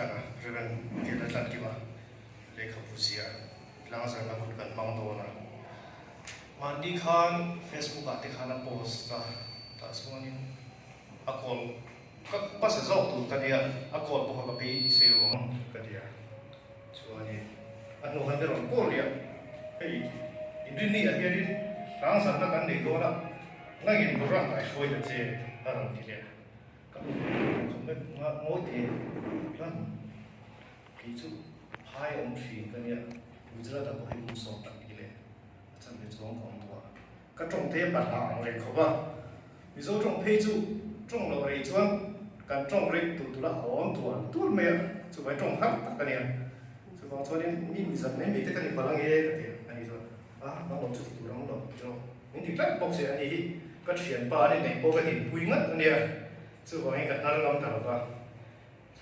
kana reven kela tan kiwa lekha pusia langzar na kun kan mangdo na mandi khan Facebook ate khana post ta suanin akol ka pasa zok tu kadia akol po ka pi sewong kadia suanin anu han deron kolia hei indini ahirin langzar na kan nei do na ngin burang kai foi da che aram tilia ngồi thì lần kỹ chú hai ông thuyền cái này Gujarat đã có hai vùng sông đặc biệt này chẳng biết trong phòng tua các trong thế bản hàng này không à ví dụ trong phê chú trong lò này chuan cần trong rít tụt là hỏng tua mẹ chú phải trong hấp cái này chú bảo cho nên mình dần nên mình thấy cái này bảo là nghe cái này anh đi rồi nó một chút tụt lắm rồi rồi những thì rất bốc xếp anh đi các chuyện ba này này bốc cái tiền quý ngất cái này chú bảo anh cần ăn lắm thảo vào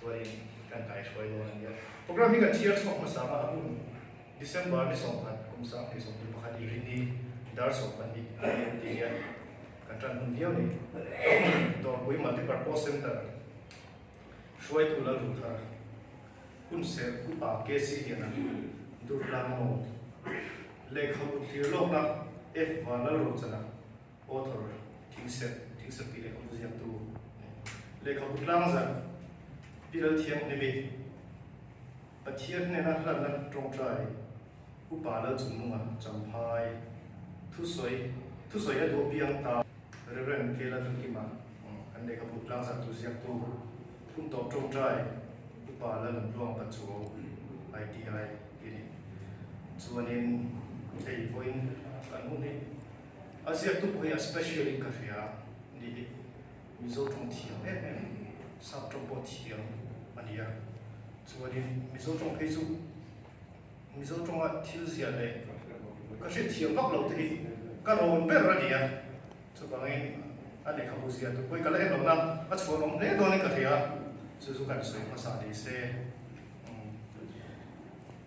rồiกันไก่ช่วยโดนเนี่ยโปรแกรมนี้กันเชียร์ส่งมาสามารถอุ่นDecember นี่ส่งกันกุมภาพันธ์นี่ส่งที่พักดีรินีดาร์ส่งกันดีที่เนี่ยกันจันทร์เดียวนี่ตัวคุยมาที่ Purpose Center ช่วยตัวเราดูท่าคุณเสพคุณปากเกษีเนี่ยนะดูแลโมเลขาบุตรโลกนะ F วันละรู้จักนะ Author ทิ้งเสพปีเลขาบุตรยังตัวเลขาบุตรล่างจังปีละเที่ยงนี่มีประเทศเนี่ยนะหลังนั้นตรงใจผู้ป่าแล้วจุ่มลงมาจำพายทุสวยเนี่ยตัวเบียงตาเรื่องเกล้าจุดกี่มาอันเด็กกับผู้ล่างสัตว์ตัวเสียตัวคุณตอบตรงใจผู้ป่าแล้วหลังร่วงปัจจุบันITI นี่ส่วนนี้ไอ้พวกนี้กันพวกนี้อาเซียนตัวพวกนี้ especially กับเรียนี่มีโซ่ตรงเที่ยวสับตรงบทเที่ยวอันนี้ส่วนนี้มีโซ่ตรงเพจุมีโซ่ตรงที่เสียเลยก็ใช้เที่ยวพักเราที่ก็โดนเป็นระเดียส่วนนี้อันนี้เขาพูดเสียตัวไปก็เลยเรานั้นมาชวนเราเนี่ยโดนนี่ก็เทียสุกันสวยภาษาดีเซ่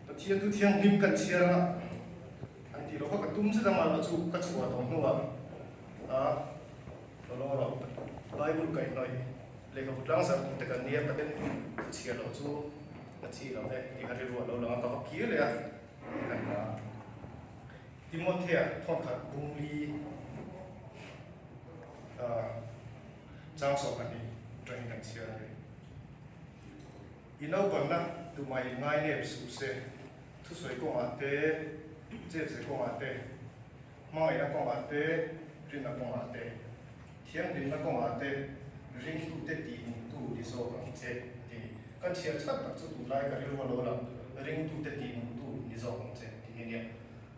แต่เที่ยวทุกเที่ยงพิมกันเชียร์นะอันที่เราก็ตุ้มจะทำมาเราจูก็ชวนตรงนู้นเราไบเบิลกันหน่อยเลยก็พูดล่างสักแต่กันเนี่ยก็เป็นเชียร์เราจูนัดที่เราได้ที่เขาเรียกว่าเราก็พักกี้เลยกันมาที่มอเทียทอดขัดบุ้งลีจ้างสอบกันนี่ตรงกันเชียร์เลยอินเอาก่อนนะดูมาง่ายเนี่ยสุดเสียทุกส่วนก็อาเต้เจ็บเสียก็อาเต้ไม่นะก็อาเต้รินนะก็อาเต้เที่ยงรินนะก็อาเต้ริงทุกเตตีมุตุดิโซกันเจ็ดทีกันเชียร์ชัดตัดสุดไล่กันเรื่องว่าเราริงทุกเตตีมุตุดิโซกันเจ็ดทีนี้เนี่ย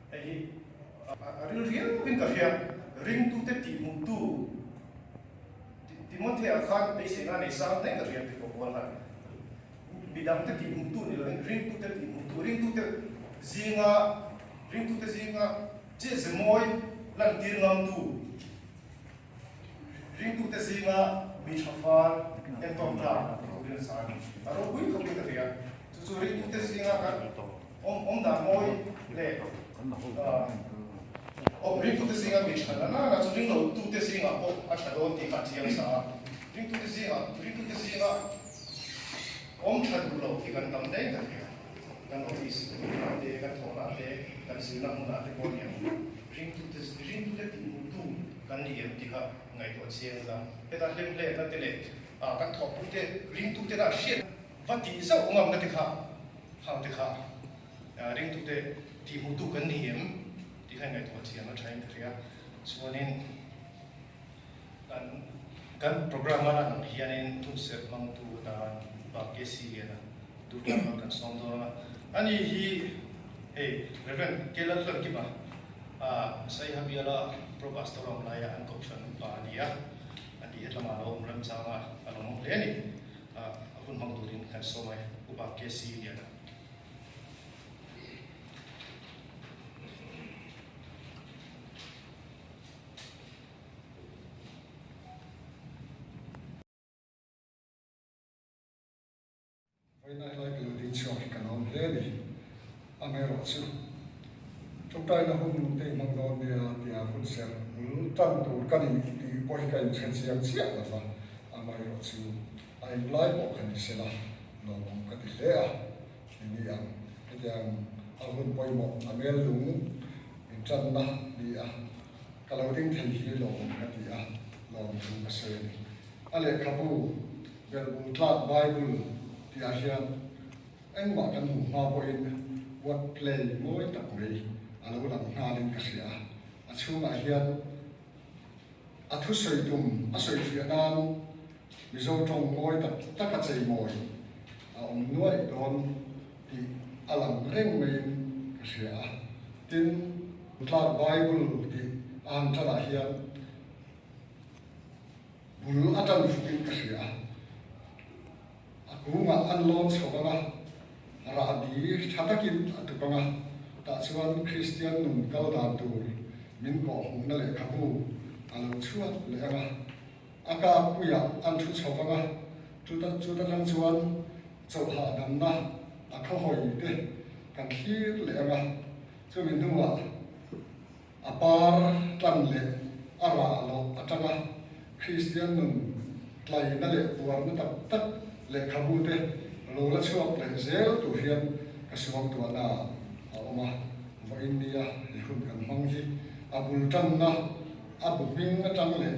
ไอ้เรื่องเป็นกับเชียร์ริงทุกเตตีมุตุที่มันเที่ยวขาดไปเสียงานในสาวเนี่ยกับเชียร์ที่ผมว่าละบิดามเตตีมุตุนี่เราริงทุกเตตีมุตุริงทุกเตซิงาริงทุกเตซิงาเจ๊สมอยลันตีร์งามตูริงทุกเตซิงามีชาฟาร์เอ็นตอมตาเรื่องสารอารมณ์คุยเขาเป็นอะไรจู่ๆริงทุกเตซิงากันด่ามอยเล่ริงทุกเตซิงามีชานะนะจู่ริงเราทุกเตซิงาพออาชาโดนตีกันเชียงสาริงทุกเตซิงาชาดูเราที่กันทำได้กันกันออฟฟิศกันเด็กกันท้องนาเด็กกันสื่อนักมุนาเด็กคนนี้ริงทุกเตติมุตุกันนี่ยังที่เขาไงตัวเชียงละแต่ถ้าเล่นนั่นเด็กกันทบทุกเตริงทุกเตน่าเชี่ยวันที่เช้าองค์นั่นที่เขาหางที่เขาริงทุกเตที่มุตุกันนี่ยังที่เขาไงตัวเชียงนั่นใช่ไหมครับส่วนนี้กันโปรแกรมนั้นเฮียนี่ทุกเสร็จมังตุตาบางเกษียณดูแลกันสองตัวอันนี้ฮีเรเวนเกลัดเรื่องกี่บ้าใส่ฮับยาลาโปรบัสตรองลายอันกบชันปานียอันนี้เรามาลงเริ่มจ้างอารมณ์เล่นนี่คุณมังตุรินกันสมัยอุบาเกษียณวันนี้เราจะดิฉันกันน้องเล่นอเมริกาทุกท่านหุ่นเต็มมังกรเนี่ยที่อาคุณเสียตั้งตัวกันที่บริการเชียงเชียงแล้วว่าอเมริกาไอ้ไลฟ์บอกกันเสียละน้องกันที่ le a ni ang yang ahun poi mo amel lung in chan na ni a kalau ding thei hi lo ka ti a lo thu ka se ni ale khabu bel bu tlat bible ti a hian anh mà kan hu ma po in what play moi tak mai alo lang na ling ka sia a chunga hian a thu soi tum a soi thia nan mi zo tong moi tak tak a chei moi a om nuai don ti alam reng mai ka sia tin tlat bible ti an tala hian bul atan fukin ka sia a kunga an lon chawanga Radi thatakin atupanga ta chuan Christian nun kal dan tur min ko hung na le khabu alo chuat le anga aka puya an thu chawanga chuta rang chuan chau ha dam na akha hoi te kan thir le anga chu min nuwa apar tan le ara lo atanga Christian nun tlai na le puar na tak tak le khabu te lo la chuak le zel tu hian ka suang tu na a oma vo india le hun kan mang hi abul tan na abu hing na tang le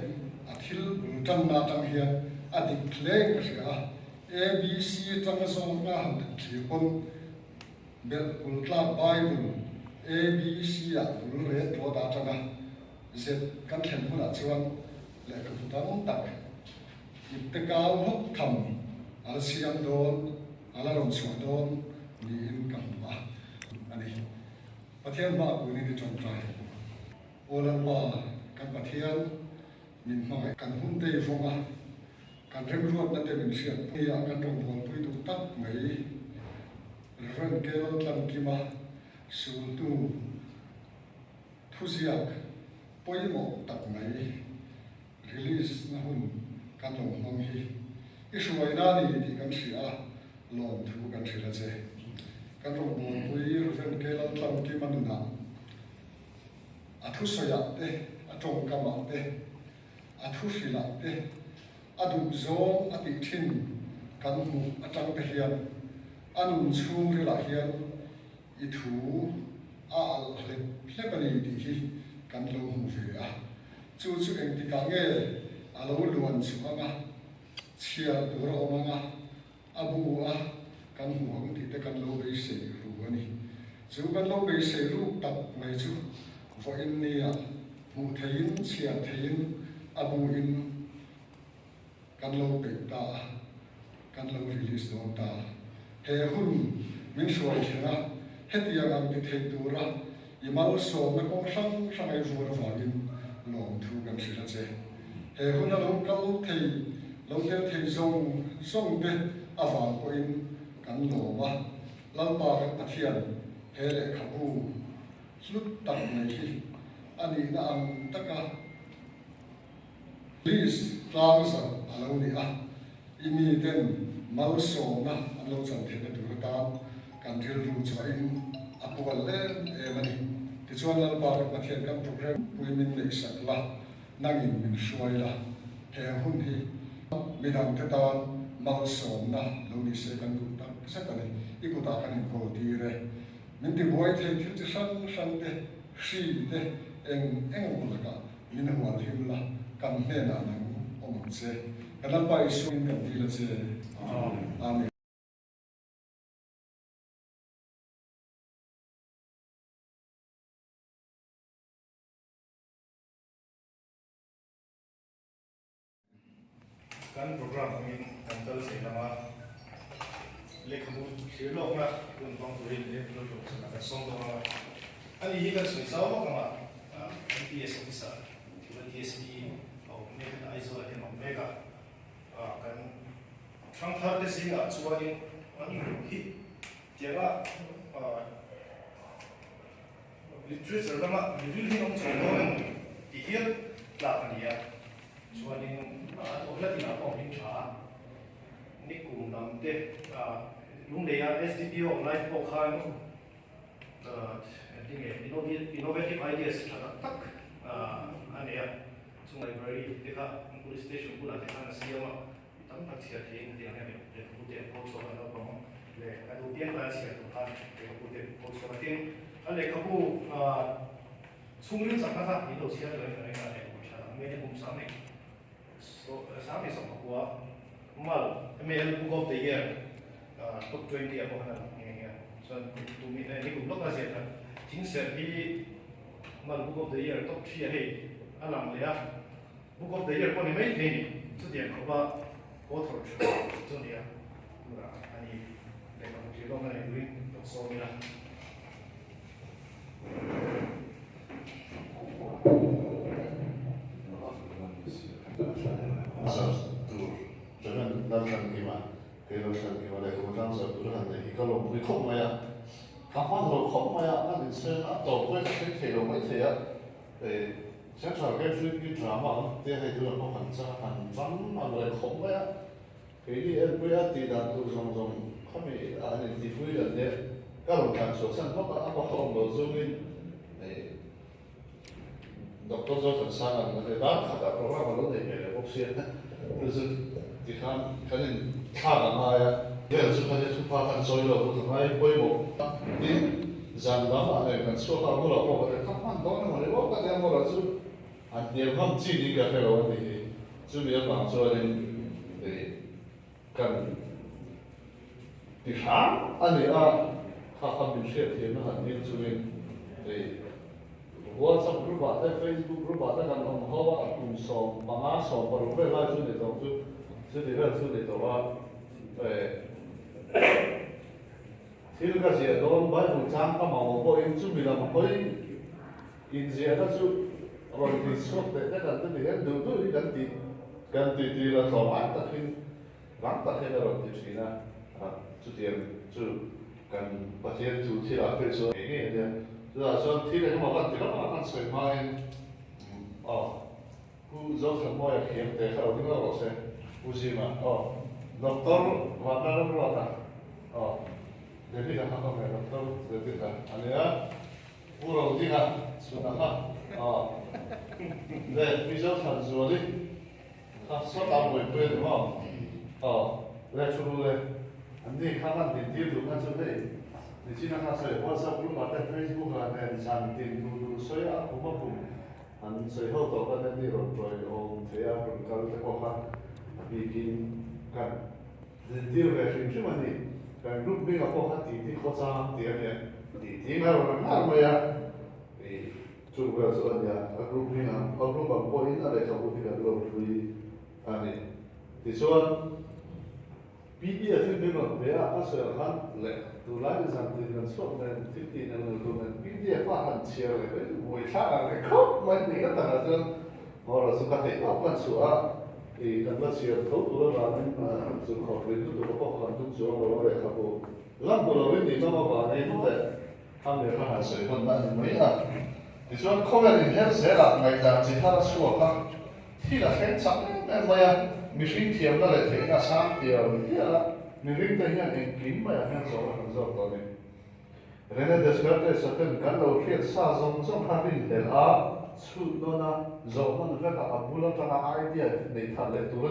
a thil bul tan na tang hian a dik thleng ka sia abc tang zong na han thli pon bel bul tla bible abc a bul re to da tanga zet kan thlen huna chuan le ka putang tak itekau hok tham al siam don ala rom chua don ni in kam ba ani pathian ma ku ni chong trai ola ma kan pathian min ma kan hun te fonga kan rem ruat na te min sia ni a kan tong bon pui tu tak mai ren ke lo tlam ki ma sul tu thuziak poi mo tak mai release na hun kan lo hong hi isuai na ni ti kan sia lom thu kan thila che kan ro bon pui ren ke lo tlam ki manuna a thu soya te a tong kama te a thu sila te a du zong a ti thin kan mu a tang te hian anun chung ri la hian I thu a al hle bani ti hi kan lo mu ve a chu eng ti ka nge a lo luan chu anga chia du ro manga abu a kan hu hong ti te kan lo be se ru ani chu kan lo be se ru tak mai chu vo in ni a mu thein chia thein abu in kan lo be ta kan lo release do ta he hun min suai thena hetia gam ti thei tura imal so na kong sang ai ru ra in lom thu kan sila che he hun a lo kal thei lo tel thei zong te avan ko in kan lo wa lam pa ka pathian he le khabu slut tak mai hi ani na ang taka please transa alo ni a imi ten mal so na alo chan the na dur ta kan thil ru chwa in apol le e mani ti chuan lal pa ka pathian kan program puimin le sak la nangin min shuai la he hun hi midang te ta mal so na lo ni se kan du ta sa ka ni iku ta kan ko ti re min ti boy the thil ti san te shi te eng la ka min hual him la kan me na nang om che kan pa isu in kan ti la che amen kan program kami kantor saya nama lekhamu shirlok na kun bang turin le flow sa ka song dong ma ani hi kan sui saw ma MPS officer TSP au me ka aizo he ma mega kan thang thar te singa chuanin ani hi tianga literature lama review hi ong chong ti hi la ania chuanin Ola ti na ko min tha ni kum nam te lung le ya SDPO online ko khan ding innovative ideas thak tak ane ya chung library te kha police station pula te kha na siama tam tak sia the ing te ane le ku te ko so na ko le เตียงการเสียตัวท่านเป็นผู้เด็กผู้สมัครเตียงอันเด็กเขาผู้สุ่มเรื่องสังกัดที่เราเสียเลยในการเด็กผู้ชายไม่ได้ผมสามีสามีสมัครว่าmal ML Book of the Year top 20 apa kan ini so to me ini gua blog aja kan tinggal di mal Book of the Year top 3 hey alam ya Book of the Year pun ini ini itu dia kau author itu dia murah ini mereka mungkin lo kan ini untuk soalnya 저는 남산 기만 그런 기만에 공장서 그러는데 이걸로 우리 콤마야 강판으로 콤마야 아니 설마 또 그래서 실제로 못해야 생각하게 주기 드라마 때에 들어 한 잠만 왜 콤마야 그게 엘브야 디단도 종종 컴이 아니 디프이런데 까로 간소 생각보다 아빠 한번 저기 독도저 전상은 근데 나가다 프로그램으로 되게 혹시 그래서 지금 그는 차가마야 그래서 그냥 수파한 소리로 무슨 많이 보이고 이 잔담 안에 그 수업하고 그러고 한판 돈은 원래 뭐가 되는 거라서 안 되면 지니까 해로 이제 주변 방송에 간 디상 아니 하한 비슷해 되는 한 일주일 WhatsApp group आता है Facebook group आता है हम हवा तुम सो मामा सो पर ऊपर लाइव सुन देता हूँ जो सुन देता हूँ फिर का चीज़ तो हम भाई बुझान का मामला को इन चुन मिला कोई इन ज़्यादा जो और डिस्कस देते करते हैं दो दो ही ganti di la tomat tapi langkah yang orang di sini tu dia tu kan pasien tu tidak perlu ini dia là do thi này mà bạn thì nó là sợi mai ku do thằng moi kiếm để khảo đi vào sẽ ku gì mà doctor và nó là ta để đi làm không phải doctor để đi làm anh ấy ku rồi đi làm xuống đó để bây giờ thằng rồi đi số tám mươi tuổi đúng không để chú luôn anh đi khám anh đi tiêu dùng anh chú đấy thì chỉ là cái WhatsApp group mà trên Facebook là nên sản tin đủ soi á cũng không cùng anh soi hậu tổ cái này rồi ông thấy á cũng có cái khó khăn vì cái tiêu về phim chứ mà gì cái group mình có khó khăn thì khó sang thì anh em thì mà rồi nó mà ya thì chủ yếu là anh ya cái group mình cái group bằng point là để cho cái cái group free anh thì số PDF phim mình về á có sửa khăn lệ tu lai rằng thì gần suốt này tiếp thị là người của mình PDF phát hành chiều này với buổi sáng này khóc mình thì cái thằng là dân họ là sự có thể áp quan sửa thì cần là chiều thấu tu là mình dùng học với tu có học tu sửa rồi để khắc phục lắm tu là với thì nó vào đây cũng thế tham gia phát hành sửa hơn bạn mấy à thì cho không phải thì hết sẽ là ngày ta chỉ ta sửa khác thì là hết sẵn em bây giờ mình sinh thiểm nó lại thấy là sáng thì mình ring tới hiện em kiếm mà em số đó này. Rồi nên describe sẽ tên cái đầu tiên sa giống hai bên để su nó na giống nó rất là bula cho idea để thay để tu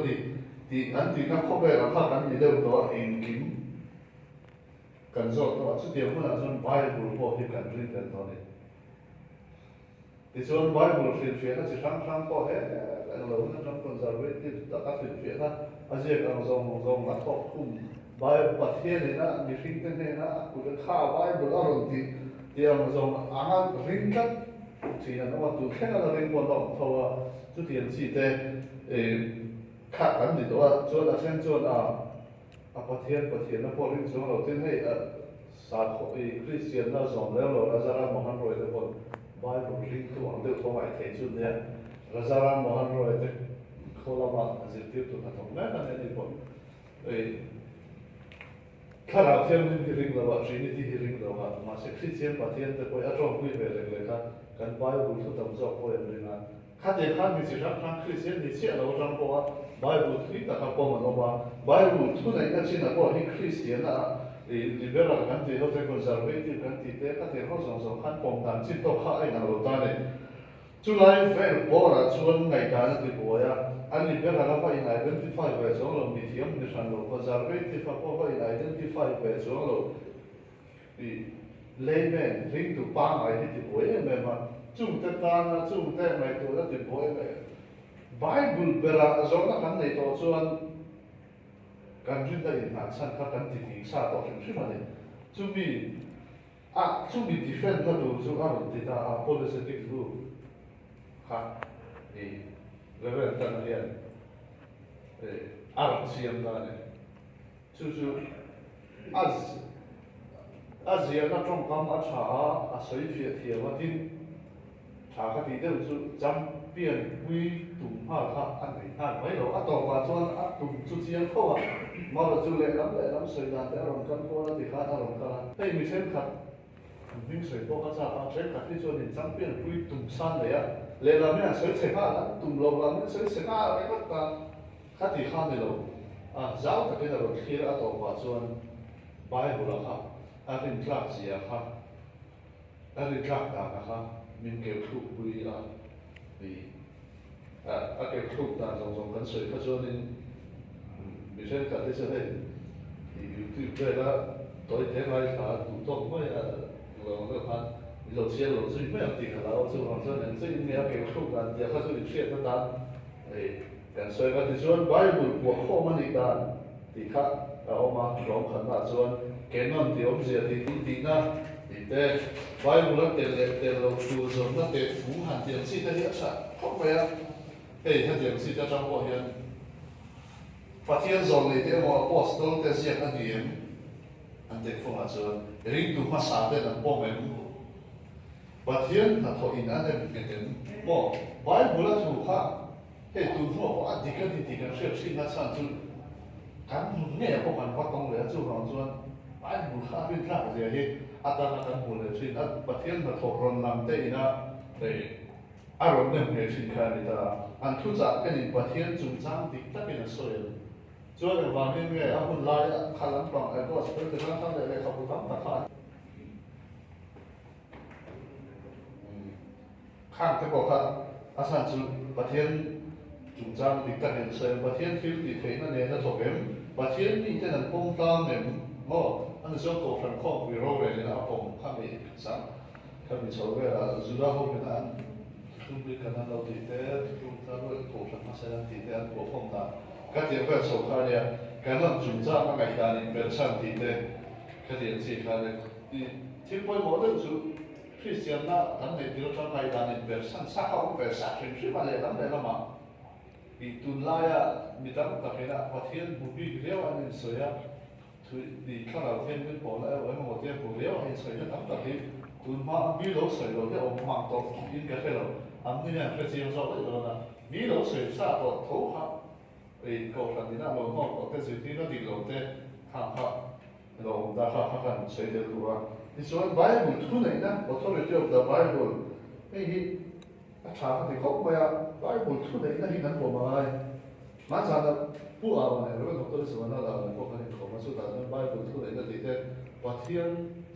thì anh thì nó không phải là phát anh đi đâu đó em kiếm cần giống nó chút điểm là giống Bible của cái cần ring đến đó này. Thì giống Bible phiền nó chỉ sang có hết là lâu nó trong conservative tất cả phiền đó anh chỉ cần giống là thọ cùng bài bát thiên này na mishing tên này na cũng khá bài bữa đó rồi thì ông dùng anh ring cắt thì là nó tụ khen là ring quan trọng thôi chút tiền chỉ để khác anh thì đó cho là xem cho là bát thiên nó có ring cho đầu tiên hay sát hội Christian nó dùngแล้วเราจะรับมหันต์rồiทุกคนbài bữa ringตัวอันเดียวเขาไม่เทชุดเนี่ยเราจะรับมหันต์rồi thìเขาละมาจะtiếp tục hoạt động này là nàyคนถ้าเราเที่ยวนี่ที่ริงเราว่าชีวิตที่ริงเราว่ามาเช็คที่เชียงประเทศแต่พอจะต้องคุยไปเลยครับกันไปบุตรต้องจบพออย่างนี้นะข้าเด็กข้ามีสิ่งที่คริสเตียนที่เชื่อเราจังเพราะว่าไปบุตรที่ตะกับพอมันว่าไปบุตรทุกในนั้นสิ่งนั้นเพราะที่คริสเตียนนะลิเบอรัลกันที่เขาเป็นคอนเซอร์เวทีฟกันที่เด็กข้าเด็กเขาสองขั้นปมตามสิ่งต้องข้าไอ้นั่นเราตายเลยจุลัยเฟลบอกว่าชวนในการที่บอกว่าอันนี้เป็นอะไรก็ยังไงidentifyไปส่งเรามีเทียมในชั้นเรา conservative ก็ยัง identifyไปส่งเรา thì lấy men ring tụ ba ngày thì bồi em mà chung te ta na chung te mai tụ đó thì bồi em Bible bera zo na kan nei to chuan kan rin da in han san kha kan ti ti sa to hrim hrim ani chumi different na tu chu a ron ti ta a policy ru kha e reverend tan hian ar siam da ne chu azia na trong kam a tha a soi fi thia wa tin tha ka ti deuh chu champion pui tum ha kha an nei han mai lo a to wa chuan a tum chu chiang kho a ma ro chu le lam soi dan te ron kan ko na ti kha a ron kala hei mi sen khat vinh soi po ka cha pa chen khat ti chuan in champion pui tum san le a le lam ya soi che ha la tum lo lam soi se na le ka ta kha ti kha ne lo a zau ta ke ro khir a to wa chuan bai bu la kha a rin tlak zia kha a rin tlak da ka kha min ke thu pui a vì cái thuốc là dòng cắn sợi phát cho nên mình sẽ cả thế sẽ đây thì từ về đó tối thế này là tụ tập mới là nó phát lột xe lột gì mới thì cả lão chú hoàng sơn nên xây nhà cái thuốc là giờ phát cho được xe nó tan thì cái sợi cái thì chuan bài buổi của họ mà đi tan thì khác ông mà lòng khẩn là chuan cái non thì ông gì thì na thì thế bài buổi là tiền lột chú dùng nó tiền phú hàn tiền gì thế hiện sa không phải à hey hắn tiền gì cho trong họ hiện phát hiện rồi thì thế mà apostol thế gì anh điểm anh thấy phong là chuan ring tu hoa sa thế là bao ngày phát hiện là thôi in anh em cái tiền mà bài buổi là chú khác hey tu hoa anh đi cái chuyện gì nó sang chú kan nghe ko kan phát công le chu ron chuan ai bu kha bin ra le hi ata na kan bu le chin at pathian na thok ron lam te ina te a ron nem he chin kha ni ta an thu cha ke ni pathian chung chang dik ta bin so ye chuan le wa me a hun lai kha lam pang ai ko spel te na sang le kha bu tam ta kha khang te ko kha asan chu pathian chúng ta đi tất nhiên sẽ bắt thiên phiêu thì thấy nó nên nó thuộc em bắt thiên đi trên nền bông tam em mà anh sẽ có phần khó bị rối về là bông khác bị sáng khác bị xấu về là dù đó hôm nay anh không biết cái nào thì thế chúng ta mới có phần mà sẽ thì thế anh có phong ta cái chuyện về sầu khai này cái nào chúng ta mà ngày ta nên bên sang thì thế cái chuyện gì khai này thì thì mỗi mỗi lần chúng Christian na anh này điều cho ngày ta nên bên sang sát không về sát hình sự mà lại lắm đấy là mà vì tuần lai mi tam ta cái nào phát hiện bùn bị léo anh nên soi thì đi khá là thêm cái bộ lại ở một cái bộ léo anh soi tam ta cái tuần mà bị lỗ soi rồi cái ông mang to in cái rồi anh như này cái gì cũng rồi là bị lỗ soi sao to thấu ha vì cầu phần thì nó lỗ ngon có cái gì thì nó đi lỗ thế hàng ha lỗ đã ha cần soi được rồi thì số Bible thu này nè có thôi được the Bible cái查佢哋講咩啊？Bible出嚟咧，顯緊我咪，晚上就不啊，我哋讀到啲時候咧，我哋講乜出嚟咧？Bible出嚟咧，啲咧，白天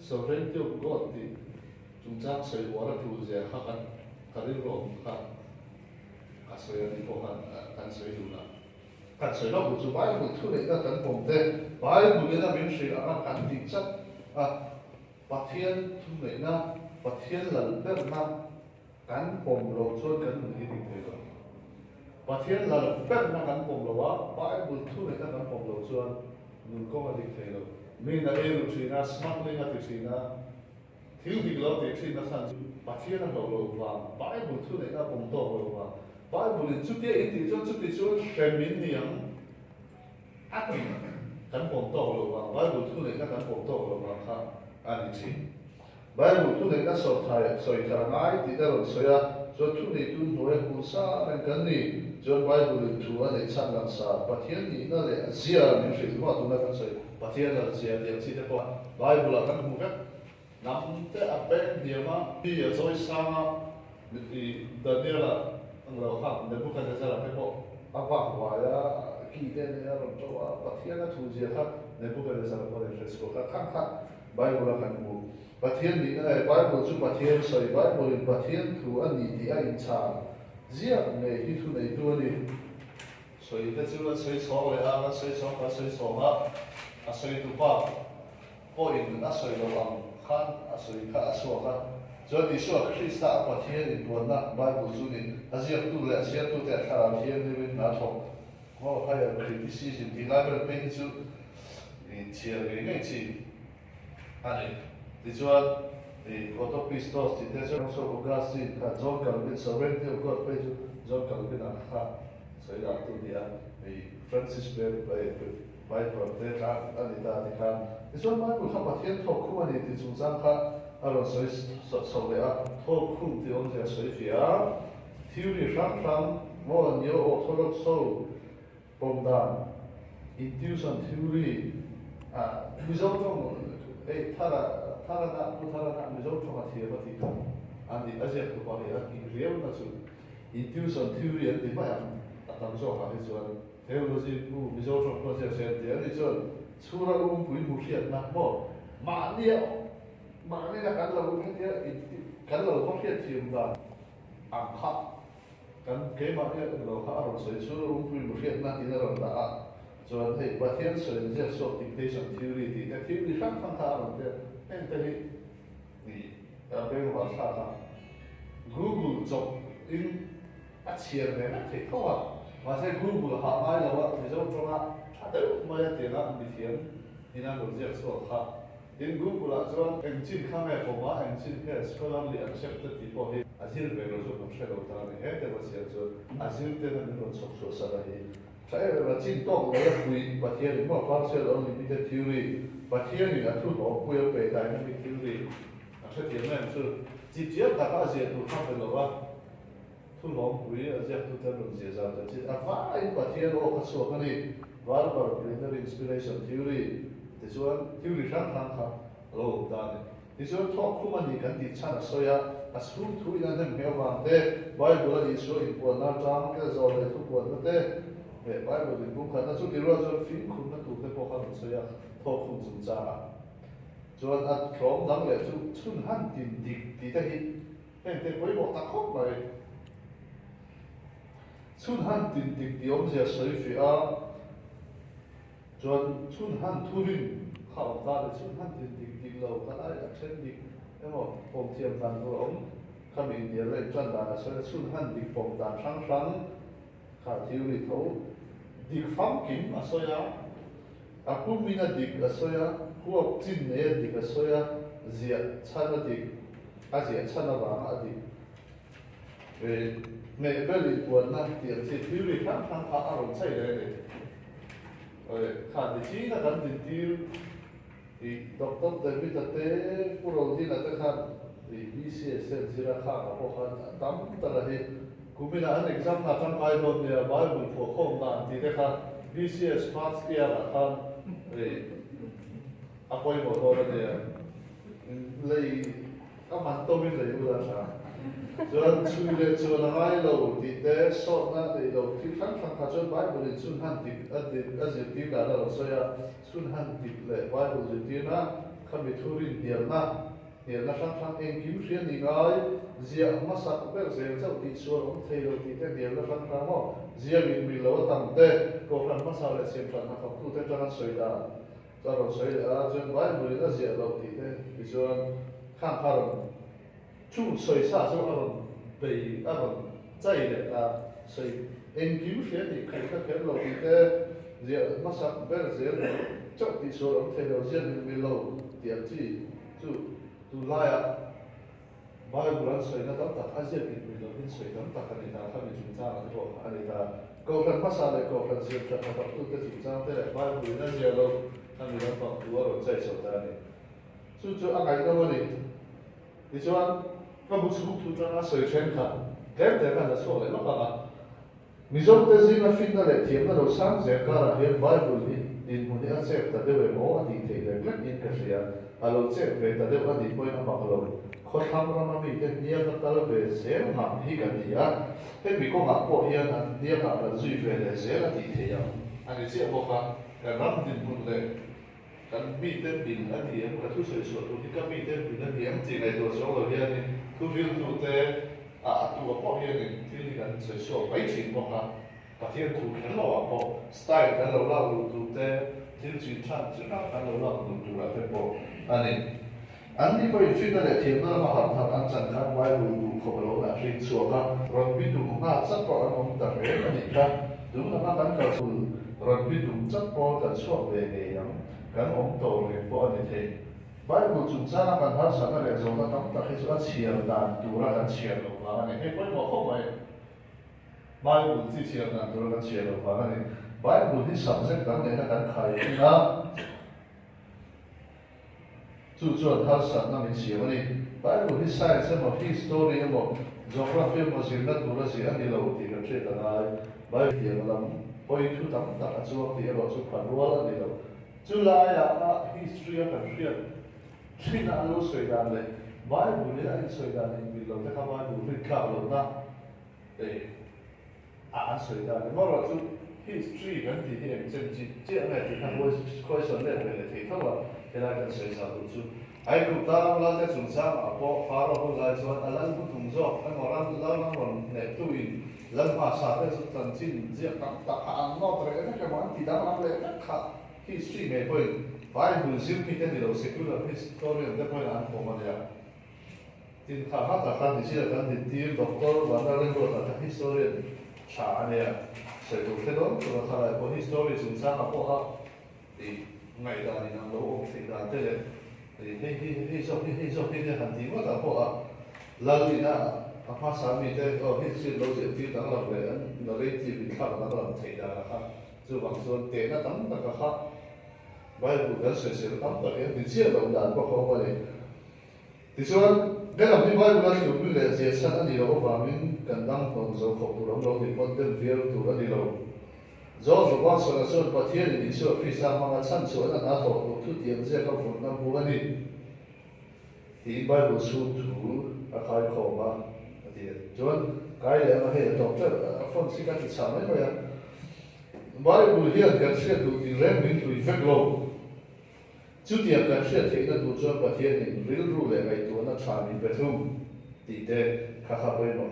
sovereignty of God 啲，仲爭水我咧做啫，黑啲羅黑，水啊啲個近水做啦，近水咯，做 Bible 出嚟咧緊pom嘅，Bible 咧明水啊緊定質啊，白天出嚟啦，白天能得啦。kan pom lo chuan kan mun hi ding thei lo pathian la pek na kan pom lo wa Bible thu ne kan pom lo chuan nun ko ma ding thei lo mi na e lu china smuggling a ti china thil dik lo ti china san pathian a lo wa Bible thu ne ka pom to lo wa Bible in chu te in ti chuan femin ni ang at kan pom to lo wa Bible thu ne kan pom to lo wa kha ani chi Bible tu này đã soi thải ngay thì đã rồi soi cho tu này tu nói cũng sa nên cái này cho Bible tu anh ấy chăn làm sa bắt thiên này nó là zia mình sẽ tu tu này cái soi bắt thiên là zia điểm gì thế po Bible là cái mục đích nắm thế áp bên điểm mà đi ở soi sa thì đơn giản là anh lão khác nên bukan thế là cái po áp vào hoài kỳ tên này rồi cho bắt thiên là tu zia khác nên bukan thế là po để sẽ khác khác Bible là cái mục Pathian ni na Bible chu pathian soi Bible in pathian thu ani ti a in cha zia nge hi thu nei tu ani soi te chu la soi chaw le a soi chaw ka soi chaw a soi tu pa point a soi lo ang khan a soi kha a so kha cho di so Krista pa thien in bon na Bible zu ni azia tu le azia tu te kha thien ni min na tho mo higher criticism di level pen zu in chia ge ngai chi ani di chuan the autopistos the desert so Augustine ka John Calvin sovereignty of God pe chu John Calvin a kha so ila tu dia the Francis by the ta ani ta ti kha this one Bible kha pathian tho khu ani ti chu sang kha alo so le a tho khu ti on ja soi fia theory sang mo neo orthodox so from the intuition theory result from 타라나 미조 총아 티에바티가 아니 아제 그 바리야 이 리얼나 수 인투이션 티오리 때 봐야 당소 하면서 테올로지 부 미조 총 프로젝트 때 저 수라고 부인 무시했나 뭐 많이요 많이가 간다고 했대요 간다고 혹시 지금다 아파 간 개마게 로 하러 수라고 부인 무시했나 이러다 cho thầy bà thiên sử dụng số dictation theory thì cái theory khác tham khảo rồi thế nên thế thì bên họ sao sao Google chụp in bắt chiên này thì không à mà sẽ Google họ ai là vậy thì giống trong á đấy mà tiền là bị thiệt thì nó cũng rất số khác in Google là cho engine camera của nó engine cái scholarly accepted thì có hết Azure về rồi cũng sẽ đầu ra này hếtแต่ว่าเสียจน Azure เนี่ยมันเป็นส่วนส่วนสลายใช่เราจิ้มต้องเราคุยประเทศนี้ว่า partial unlimited theory ประเทศนี้นะทุกคนคุยไปได้ไม่มี theory ใช่ที่นั่นคือจิตเจี๊ยบแต่ก็เสียทุกท่านเป็นหรอว่าทุกคนคุยเสียทุกท่านเป็นเสียใจแต่จิตว่าไอ้ประเทศเราก็สวดกันนี่ว่าเราเป็น inspiration theory แต่ส่วน theory ทั้งค่ะเราได้ที่ส่วนทอกคู่มันดีกันติดชั้นสอยอาสูงทุยนั่นเหมือนว่าแต่ไว้ดูแลอิสระอิปวนน่าจำก็จะเลยทุกคนแต่ไว้ดูบุคคลนั้นสุดที่เราจะฟิล์มคุณนั้นถูกได้พอเขาสอยทอกคุณจุนจ้าส่วนอันพร้อมดังเลยชุนหันดินดิกที่ได้เป็นแต่ไว้บอกตะคบเลยชุนหันดินดิกที่อมจะสอยฟิอาส่วนชุนหันทุรินข้าวตาเลยชุนหันดินดิกดิกเราก็ได้เช่นดิก那么ผมเทียมกันตัวผมขมิ้นเดียร์เลยจันดาส่วนชุนหันดิกผมตามช่างขาทิวลิโตดิกฟังกิมอาศัยอาคุมินาดิกอาศัยพวกจินเนดิกอาศัยเสียชันดิกอาเสียชันบางอดิกเมื่อเบลิปวนนั่งเตียงที่ทิวลิทั้งขาอารมณ์ใช่เลยขาดิจีน่ะกันดิทิวอีดอกเตอร์เดวิดเต้ผู้รู้ที่นั่นจะขันอีบีซีเอสเอ็นจิราข้ากับพวกขันตั้มตระหีกูมีนะอันเอ็กซัมน่ะตั้งใจโดนเนี่ยบายบุญพวกข้องนั่นที่ได้ขันบีซีเอสพาสเกียร์ขันอาป่วยหมดตัวเนี่ยเลยก็มันต้องมีเลยอุดมการจนช่วยเลยจนอะไรเราที่ได้สอนนั่นเราที่ทั้งข้าจนบายบุญสุนหันติอดีตที่กันเราสอยสุนหันติเลยบายบุญที่นะขมิทุรินเดียร์นะทั้งเองคิวเชียนนี่ไงเสียมาสักเป็นเสียเจ้าติดส่วนของเทโลที่เดียร์ทั้งว่าเสียมีเราตั้งแต่ก็ฟังมาสาวเลยเสียงฟังนะครับผู้ที่จะนั่งสวยได้จะเราสวยจนบายบุญก็เสียเราติดที่ส่วนข้างพารชุดสวยซาส่วนอารมณ์ไปอารมณ์ใจเลยสวยเองคิวเชียนนี่ใครก็เห็นเราติดเสียมาสักเป็นเสียเจ้าติดส่วนของเทโลเสียมีเราเดียร์ที่ดูไล่บางบุรันสวยนะตั้งแต่ข้าเสียเป็นเราเป็นสวยตั้งแต่กันในทางข้ามีจุดจ้าที่บอกอันนี้ตาก็เป็นภาษาเลยก็เป็นเสียงจากประตูที่จุดจ้าแต่บางบุรันเสียเราข้ามีเราฟังดูว่าเราใจสดได้จู่ๆอะไรก็วันนี้ดิฉันก็บุษบุตุจ้าสวยเช่นกันแต่กันจะสวยเลยมั้งครับมิจฉาเตจิมาฟินนั่นแหละที่มันเราสร้างเสียการเห็นบางบุรีดินมันเนี่ยเสียแต่เดี๋ยวโม่อดีตเลยเล็กนิดก็เสียเราเจ็บเลยแต่เดี๋ยวอดีตไปน้ำมันเราคนทำเราไม่มีเนี่ยก็ตลอดเลยเสียงหักที่กันเนี่ยเห็นมีก็หักพวกเนี่ยเนี่ยก็เราจุยไปเลยเสียอดีตเลยอันนี้เสียบอกว่าการรับดินมันเลยการมีเต็มบินอันนี้มันทุกส่วนส่วนที่ก็มีเต็มบินอันนี้จริงในตัวส่วนเราเนี่ยนี่ทุกฟิลตัวเตะตัวพวกเนี่ยนี่ที่กันส่วนส่วนไปถึงบอกว่าประเทศถูกกันเราพอสไตล์กันเราเล่าตัวเตะ til chỉ chăn chỉ nào ăn lâu lắm đủ là phải bỏ anh ấy anh đi coi chuyện đó là thiên nó mà học thằng anh chẳng khác vài đủ khổ lâu là riêng xua cả rồi biết đủ mà rất có anh ông tập về anh ấy cả đúng là nó đánh cờ sùi rồi biết đủ rất có cả xua về nghề lắm cái ông tổ này bỏ anh ấy thế vài đủ chúng ta là bạn hát sáng là giống nó tắm ta khi chúng ta chia đàn đủ là đàn chia lâu mà anh ấy cái quay bỏ không vậy vài đủ chỉ chia đàn đủ là chia lâu mà anh ấy vài đủ thì sắm xếp đàn này là đàn khai na chú chuẩn hát sáng là mình chia mà này vài đủ thì sai xem mà history mà geography mà gì đó đủ là gì anh ấy lâu thì cái chuyện là vài điểm là quay chú tắm ta chú thì là chú phản đối là gì đâu chú lại là history là cái chuyện khi nào anh soi đàn này vài đủ thì anh soi đàn này vì lâu thì các vài đủ thì khác lâu na để anh soi đàn này mà rồi chú history vấn đề thì em chân chỉ này thì thằng coi sớm này thì thôi là cái này cần soi sao chú ai cũng ta là cái chúng ta mà có phá ra cái này cho anh làm cũng đúng rồi anh mà làm còn này tôi làm mà sao cái sự chân chính diện ta ăn nó rồi cái món thì đã làm lại cái khác history này thôi vài buổi riêng khi tên điều secular history người ta là anh của mình ya tin khá hát là khá thì chỉ là cái thì tin doctor và nó lên rồi là history trả này sẽ được thế đó rồi khá là có history chúng ta là có ha thì ngày đó thì năm lâu thì là thế này thì cái hành tím mà ta có là gì na apa sami te history lâu giờ thì đang làm về anh là lấy thì bị khá là làm thầy đã ha dù bằng số tiền nó tấm là cái khác vài buổi đó sẽ tắm tại em thì chia đồng đàn có không vậy thì số cái làm như vài buổi đó thì cũng là dễ sát anh đi đâu và mình cần đăng còn dấu khẩu tụ đóng đâu thì con tên việt tụ đó đi đâu do rồi quan số là số phát hiện thì số khi sang mà chăn số là nó thọ tụ thu tiền sẽ có phần năm buổi này thì vài buổi số thủ ở khai khẩu mà thì cho cái này mà hệ thống chất phân析cái thị trường ấy thôi vài buổi hiện cái sẽ tụ thì rèn mình tụ phép lâu chú tiệm cái chuyện thì nó tụ cho phát hiện thì real rule cái tụ nó trả mình về thùng thì để khá khá bây giờ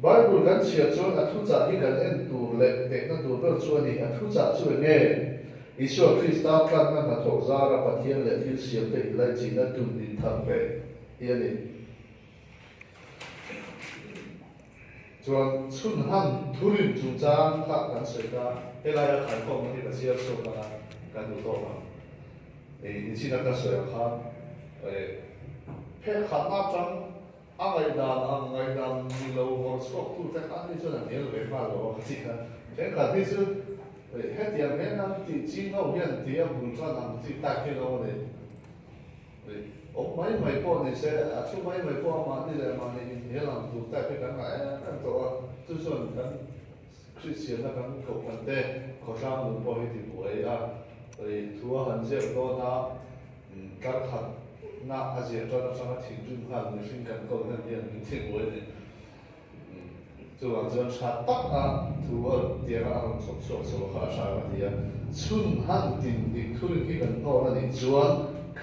vài buổi cái chuyện cho là thu trả thì cái em tụ lệ để nó tụ về cho thì thu trả cho nghe Isua Christa kan na thọ ra ra phát hiện lệ thiếu xiêm để lại chỉ là tụ đi thẳng về yên đi chuan chun han thurin chu chang kha kan soi ra helai khai khom ni ka sia so ka kan du to ma ni chi na ka soi kha phe kha na chang angai dan ni lo ho so tu ta kha ni so na ni lo ma lo chi ka phe kha ni su he tiam he na ti chi no hian ti a bul cha nam chi ta ke lo ne mấy mấy con này sẽ chú mấy mấy con mà đi làm mà này nhớ làm tụ tại cái cắn lại cái tổ tu sơn cắn Christian là cắn cầu cắn tê có sang một bồi thì bồi rồi thua hành diện đó na cắn hẳn na Asia cho nó sang thiên trung hẳn người sinh cắn cầu nên tiền thiên bồi này chú bạn cho sát tắc thua tiền ăn sổ khá sao thì xuân hẳn tiền thu được cái cắn cầu là chú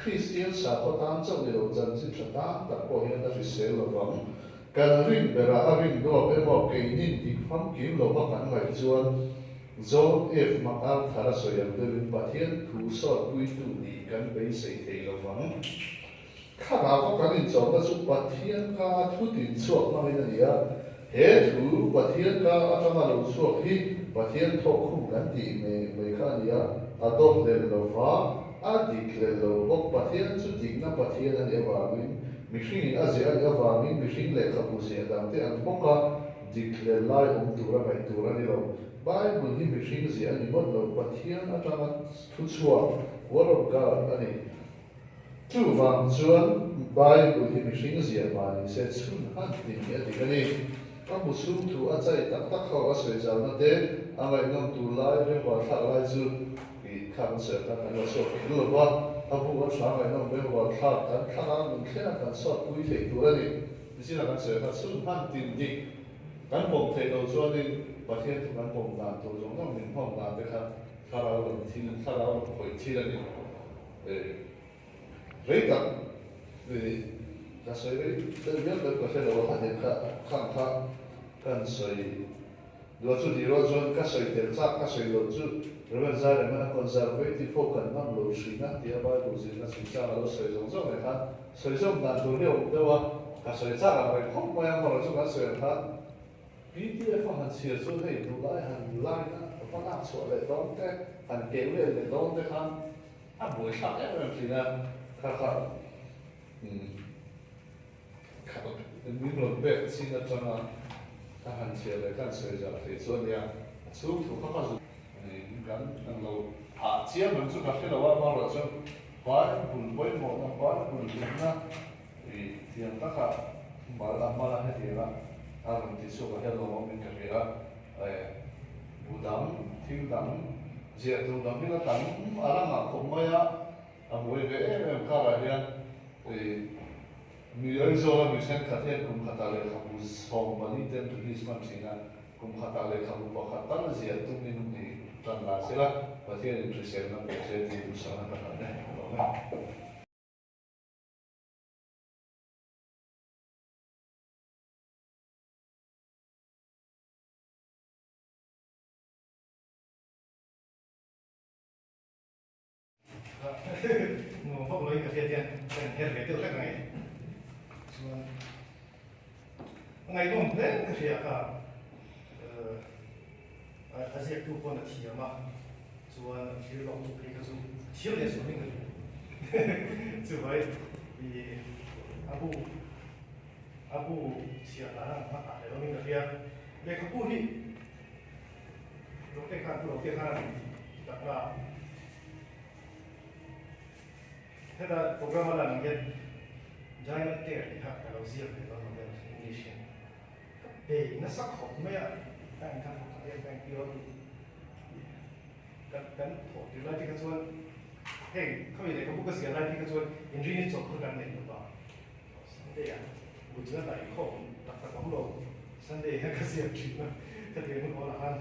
Christian sa ko tam chau ni lo chan chi tha ta ko hian ta se lo wang kan ring bera a ring do be mo ke nin ti pham kim lo ba kan ngai chuan zo if ma al thara so yam de bin pathian thu so tui tu ni kan be sei thei lo wang kha ba ko kan in chaw ta su pathian ka thu tin chuak ma ni nia he thu pathian ka atama lo chuak hi pathian tho khum kan ti me kha nia adop le lo wa adik le lo bok pathian chu tik na pathian an ewangin mihring azia an ewangin mihring le khapu se dam te an boka dik le lai tura mai tura ni lo bible hi mihring zia ni mod lo pathian atama thu chua word of god ani chu wang chuan bible hi mihring zia ma ni se chun han ti ni ati kani ka muslim thu a chai tak tak khaw a soi jaw na te angai nom tu lai re wa thak lai chu kan se kan lo so lo ba abu wa sa mai no be wa tha kan thana mun khena kan so pui thei tu ani ni la kan se ka sun han tin di kan bom thei lo so ni ba the tu kan bom da tu jong no min hom da be kha kha ra lo tin kha ra lo khoi thi ani re ta da so re da ya da ko se lo ha de kan soi lo chu di lo zon ka soi tel cha ka soi lo chu Reverend Zare mana conservative focus nam lo shina tia ba lo zina sincha lo soi zong zong le khan soi zong dan tu leo dewa ka soi cha ra re khom ma yang ma lo zong ka soi khan PDF han sia so hei tu lai han lai na pa na so le dong te han ke le dong te khan a boi sa le re sina ka ka ka ni lo be sina chana ka han sia le kan soi ja te so ya chu tu ka ka gan ang lo chia mình chút gặp cái đầu bao rồi chứ quá buồn với một năm quá buồn na thì tiền tất cả mà là hết tiền là làm thì số cái hello mình cái là bù đắm thiếu đắm diệt tu đắm cái đắm làm mà không mấy á mỗi cái em cả là hiện thì mình ở chỗ mình xem khát hiện cũng khát lại không sống mà đi đến từ đi xem gì na cũng khát lại không có khát là diệt tu mình thì toàn là sẽ là và thiên nhiên sẽ nó sẽ đi du sang nó cả đấy. Ngô phúc lối cái tiền hết về tiêu các ngày ngày đông đến cái việc à aziak tu pun nak tiap mah, cuan tiap lok tu pergi tu tiap dia sudah ni, cuba di abu tiap lah, mak ada orang ni dia, dia kapu ni, lokek kan, tak lah. Kita program ada nanti, jangan ter lihat kalau siap kita nanti Indonesia. Nasak hok maya, kan yang kira kan di lagi kecuali kami ni kamu kesini lagi kecuali ini coklat kan ni lupa sendiri ya bukan lagi kau tak kamu lo sendiri yang kasih cuma ketika orang kan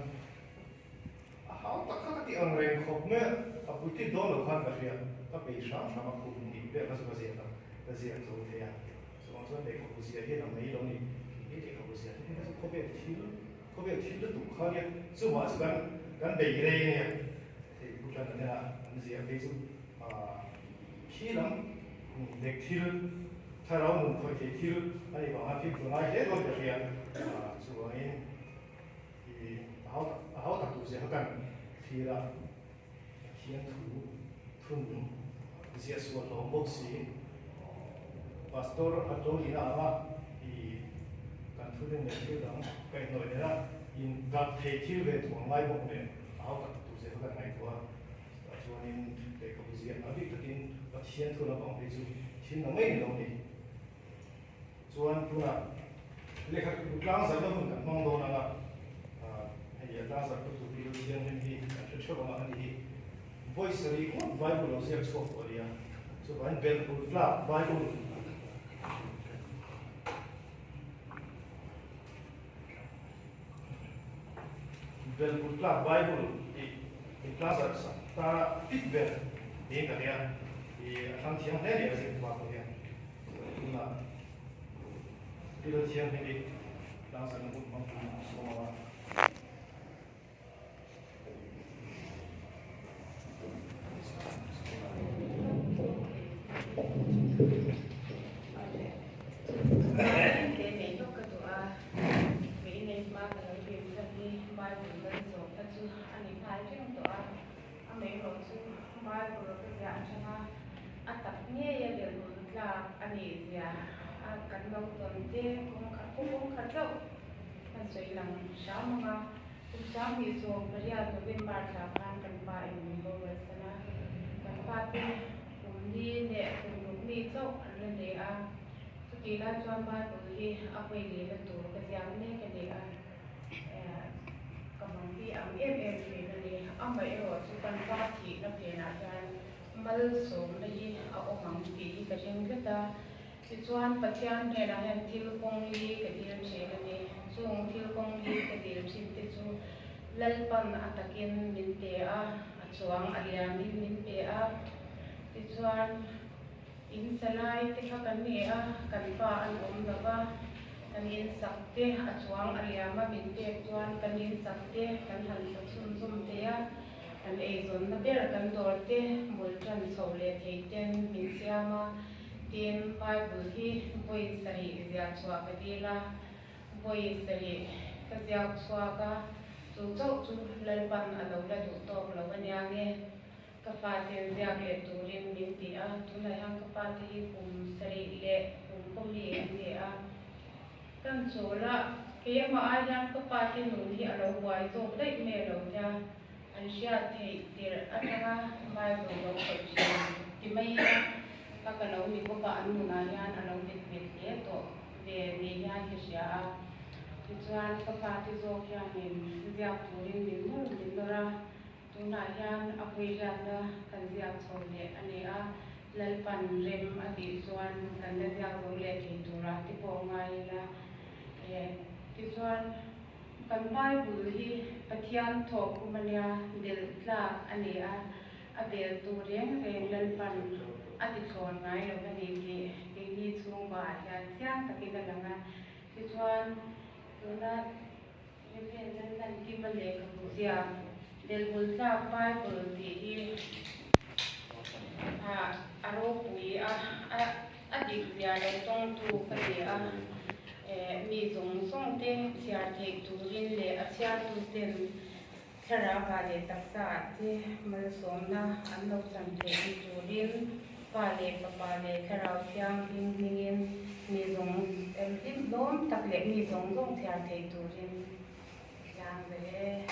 tak kan di orang yang kau ni apa itu dolar kan kerja tapi sama aku ni dia kasih tu dia semua dek aku kasih dia nama ini dek aku kasih dia kasih kau có việc thiếu được đủ khó nhé, số hóa số gắn đầy đây nè, thì cũng là thế là anh gì ví dụ khi lắm để thiếu thay đó mình phải thiếu anh bảo anh thiếu của ai hết rồi cái việc số ấy thì áo đặc thù gì họ cần thì là thiên thủ thun gì số lo bốc xí pastor atau ina apa di kantor yang itu dong kayak no dia in gat heitil ve tuang lai bok ne au tak tu se ka ngai tua chuan in te ko zian abi takin pathian thu la bang pe chu thin na mai lo ni chuan tu na le kha ku tlang sa lo mun kan mong do na la ai tlang sa ku tu bi zian ni hi ka chu ma ani voice ri ko bible lo se chu ko dia so ban bel ku fla bible bel putla Bible di kelas ta fit bel di kerja di akan tiang hari ya sih waktu ya cuma di tiang hari langsung mampu semua kan bang tuan te kung kacau kan soi lang sama ma kung sami so beria to bin bar sa kan pa in go westana kan pa te kung ni ne kung ni so an le a so ki la chuan ba ko hi a poi le la to ka yang ne ka le a kamang bi am le le a mai ro su kan pa ki na pe na jan mal so le hi a o mang ki ka jeng ka ta chuan pathian ne la hen thil kong li ka dir che la ni chung thil kong li ka dir sin te chu lalpan atakin min te a chuang alia min te a ti chuan in salai te kha kan ni a kan pa an om da ba kan in sak te a chuang alia ma min te chuan kan in sak te kan han sa chum chum te a kan ei zon na ber kan dor te mul tran chole thei ten min siama tin Bible hi voi sari zia chwa ka dila voi sari ka zia chwa ka chu chau chu lal pan alo la du tok lo ania nge ka fa ten zia le turin min ti a tu lai hang ka pa ti kum sari le kum kom li nge a kan chola ke ma a yang ka pa ti nu hi alo wai zo dai me lo ja an sha thei tir atanga mai bo lo ko chi ti mai ka ka lo mi ko ba an nu na yan alo dit bit le to ve ni yan ki sha ti chuan ka pa ti zo kya ni zia turin min mu min ra tu na yan a pui jan da kan zia chho le ani a lal pan rem a ti chuan kan le zia zo le ki tu ra ti po ngai la ti chuan kan Bible hi pathian thok kumania del tla ani a del tu reng reng lal pan a ti thon ngai lo ani ki ni chung ba ya chiang takin langa ti chuan tuna yen nan nan ki ma le ka bu sia del bul tla Bible ti hi aro pui a dik ya lo tong tu ka ti a mi zong song te chia thei turin le a chia tu ten thara ba le taksa te mal som na an lo chan thei turin pa le thara thiang ding dingin mi zong din dom tak le mi zong zong chia thei turin yang ve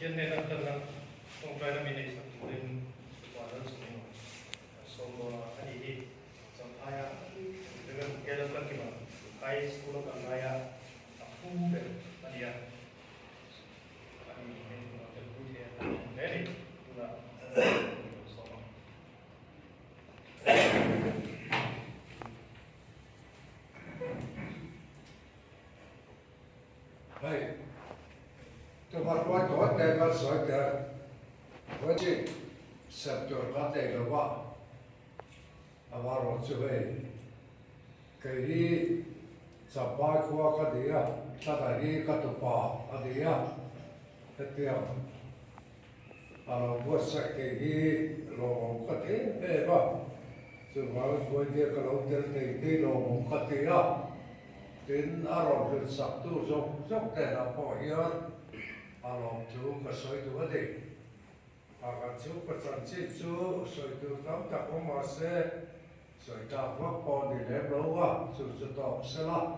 thiên này là cần là không phải là mình để sắp tới đến quả lớn của mình sau đó anh đi trong hai á dengan cái là cần cái mà cái school của anh á aku về anh đi á anh đi mình cũng cần vui thế đấy đi là sau đó Hey. Tôi bắt quay có đây có sỏi tiền, có gì sắp tới có đây là vợ, vào rồi chú về, cái gì sắp bay qua cái gì á, ta đi cái tụ bà, cái gì á, cái tiền, rồi bớt sạch cái gì, rồi cái thế, thế ba, chú vào quay đi cái lâu tiền thì rồi cái gì á, đến rồi được sắp tu dốc để là bỏ yên. Alom tu ka soi tu ade, aga tu ka chanchi tu soi tu tam ta ko ma se soi ta wa po ni le lo wa su su to se la,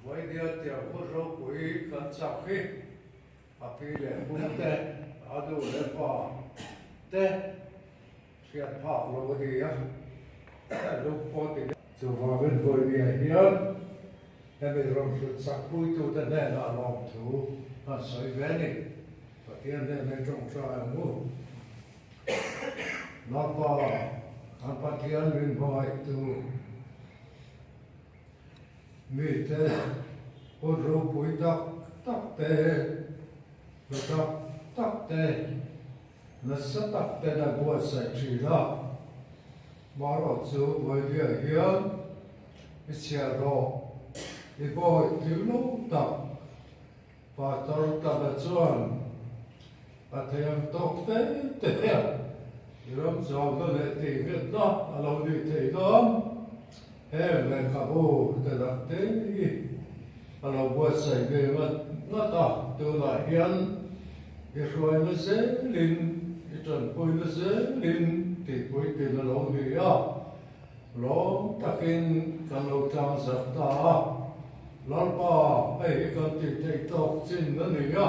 voi dia tia ko ro pui kan cha khi, a pi le bu te adu le pa te siat pa lo di ya, lu po ti tu va ven voi ni hian, em bị rong su sa pui tu te ne la alom tu. Nó soi về đi, và tiền đây này trong trại mua, nó có anh phát hiện mình hỏi từ mình thế, ôn rô bụi tắc tê, rồi tắc tê, nó sẽ tắc tê là bùa sạch chỉ đó, mà rồi chú với việc hiến, cái xe đó, cái bồi thiếu lúc tắc và tôi ta là chuan và thầy em tốt tế tế thì lúc sau tôi lại tìm biết đó là lâu đi thầy đó em lại cả bộ để đặt tế là lâu bữa xảy về mà nó ta từ lại hiến thì rồi nó dễ lên thì trần bôi nó dễ lên thì bôi thì là lâu đi á lâu ta kinh cần lâu trang giật ta lal pa ei kan ti thei tok chin na ni ya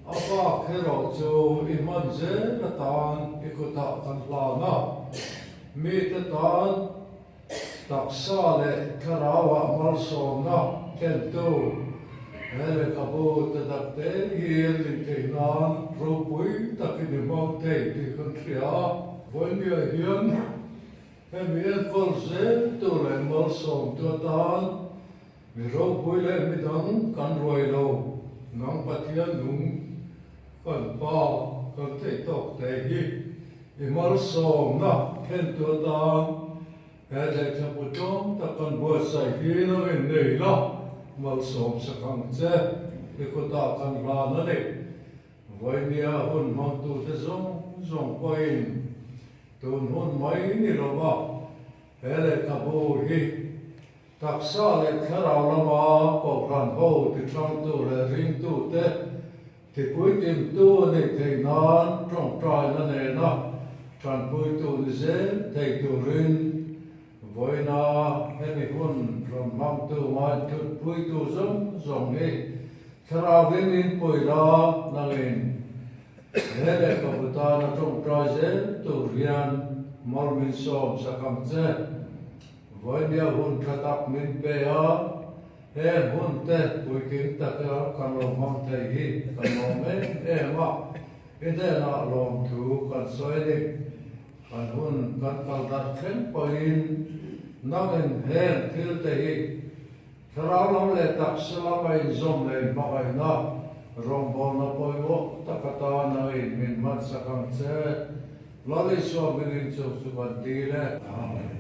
apa khero chu iman je na tan ikuta kan hla na mi te tan taksa le kharawa mal som na ken tu hele kabu te dak te hiel li te nan ro pui takin mo te ti kan thria voi mi hian he mi kol je tu le mal som tu tan mi rau pui le mi dang kan roi lo ngang pathian nung kan pa kan thei tok te hi i mal som na khen tu ta Hãy để cho một chúng ta còn bữa say khi nó bên này lo mà sống sẽ không chết thì có ta cần là nó này vậy nia hôn mang tu thế giống quay tuần hôn mấy ni lo ba hãy để cả bộ hi đặc sa để khá là mà có khăn hồ thì trong tu là riêng tu thế thì cuối tìm tu này thì nó trong trái nó này nó trong cuối tu này dễ thầy tu riêng với nó hay bị hôn trong mang tu mà chút cuối tu giống đi khá là viên in bồi đó năng in hệ để có một ta nó trong trái dễ tu riêng mal min som sa kam che với nia hôn tra tập min pe a he hôn te bồi kinh ta ka kan lo mang thầy hi kan lo me mà cái thế là lòng thu kan soi đi kan hôn kan kal dar khen poin năng hen thil te hi thara lam le tak sala bai zom le ma bai na rom bo na poi wo takata na in min mat sa kam che Lord is so willing to subadile. Amen.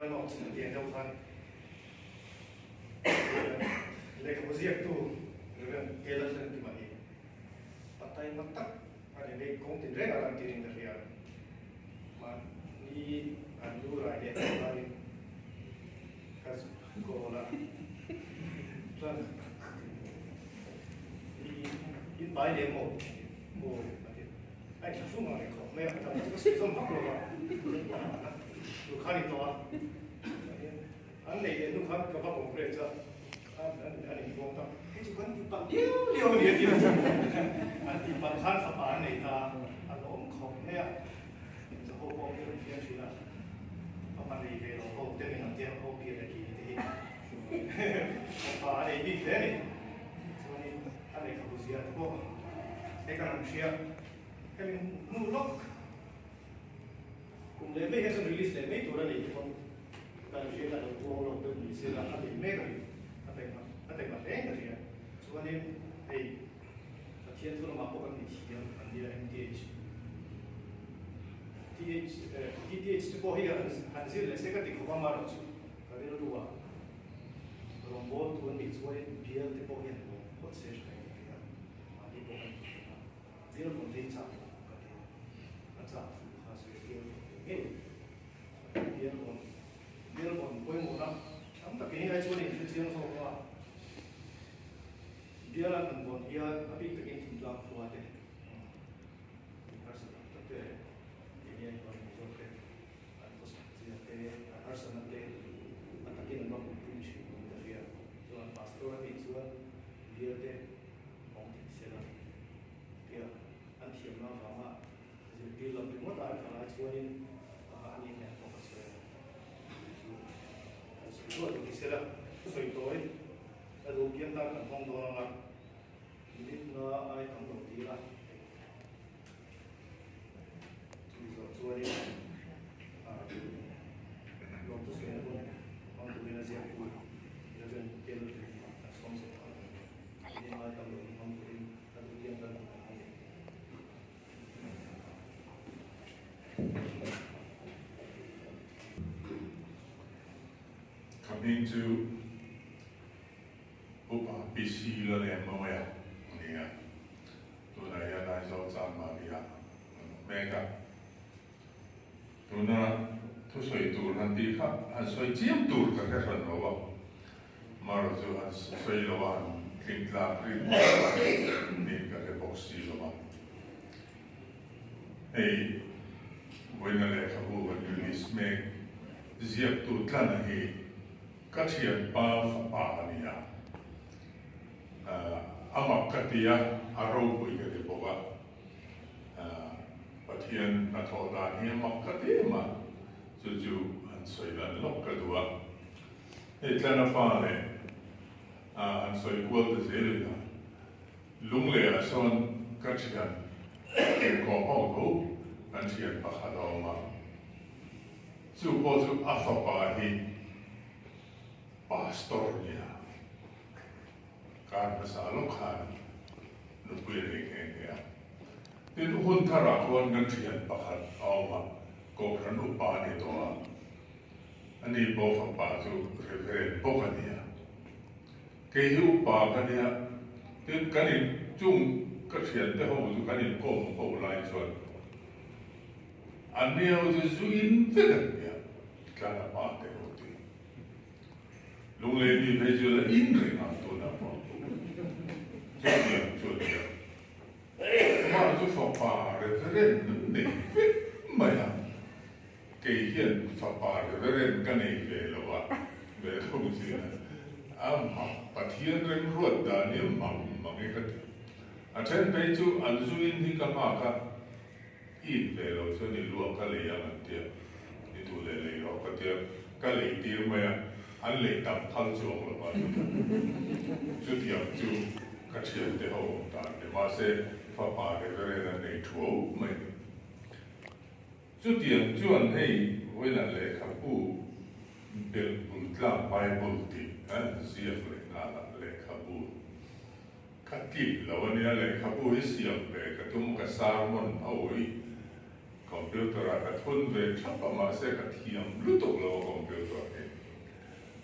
Nó nói chuyện tiền đâu phân, lấy cái gì tu, rồi cái là chuyện gì mà đi, bắt tay bắt tắc, anh ấy cũng tiền rất là làm tiền được rồi, mà đi anh du lại để lại, cái cô là, rồi đi bài để một anh chú mà này có mấy anh ta có sử dụng pháp luật à, lúc khai đi toa, anh này lúc khai cái pháp luật về cho, anh này cũng ta, cái chú anh đi bằng liều đi, anh đi bằng khai pháp anh này ta, anh ông không mấy à,จะโฮโฮเรื่องเรื่องชีวิตเพราะมันดีไปเราโฮเต็มที่เราโฮเกี่ยวกับที่ที่พออะไรดีเลยส่วนนี้อะไรเขาพูดเสียทุกในการเชียร์ให้มันนู่นล็อกกลุ่มเลยไม่ให้ส่วนรีลิสเลยไม่ตัวอะไรคนการเชียร์เราตัวเราตัวรีลิสเราอะไรไม่กันอะไรมาเองกันเนี่ยส่วนนี้ไอ้เทียนตัวเรามาพบกันที่เดียวอันนี้MTH TTH ที่พอเฮียอันนี้เลยสักทีเขาว่ามาแล้วก็เรื่องตัวรวมบอลตัวนี้ช่วยเบียร์ที่พอเฮียเราโคตรเสียใจเลยมาที่พอเฮียเรื่องคนที่จับก็ที่จับหาซื้อเบียร์เงี้ยเบียร์คนป่วยหมดนะทั้งตะกี้ไอ้ช่วยนี่คือเชียงโซ่ว่าเบียร์ละมันคนเฮียอภิตะกี้ถึงลำฟัวเด็กComing to BC là em mà vậy, nè, tôi này là đại giáo trang mà đi à, mẹ cả, tôi nói tôi soi tu hắn đi khác, hắn soi chiếm tu cái phần đó, mà rồi tôi hắn soi lo hắn kinh la kinh, nên cái box gì lo, hey, when I left a woman, you need make zip tu tan này. Các hiện ba pháp nia, amak katia arau bui cái đấy boga, bắt hiện là thọ đàn hiện amak katia mà, chú anh soi là lóc cái đua, hết là pha này, anh soi quật cái gì lên lung lệ son các hiện, cái có hậu thổ, anh hiện bắt hạt đầu mà, chú có chú áp pháp hi. Pastornya kan masalah kan lupa lagi ya. Itu pun thara kawan gantian pakat awam ko ran upa ni to ani bo fa pa chu referen bo ka ni ke yu pa ka ni tin ka ni chung ka thian te ho chu ka ni ko lai chuan ani ho chu in ve ka ya ka na pa te ho ti lung le ni ve chu la in re na to na pa chu ya mà chú Phật bà rồi thế nên để biết mà cái hiện Phật bà rồi thế nên cái này về là về thông gì mà bà thiên rèn ruột đã niệm mà cái trên bây chú anh chú in thì cái mà cái ít về rồi cho nên luôn cái này anh tiệt đi tu lệ lệ rồi cái tiệt cái lệ tiệt mà anh lệ tập thăng xuống rồi chú tiệt chú cái chuyện thì hậu ta để mà sẽ phát bà cái này là này thua mình chú tiền chú anh hay với là lệ khắp bu biển bùn làm bài bùn thì anh xia về là lệ khắp bu khắc kịp làวันนี้lệ khắp bu xia về cái tung cái sao mòn hậu ấy computer cái thôn về chắc mà sẽ cái thiam lúc tục là computer ấy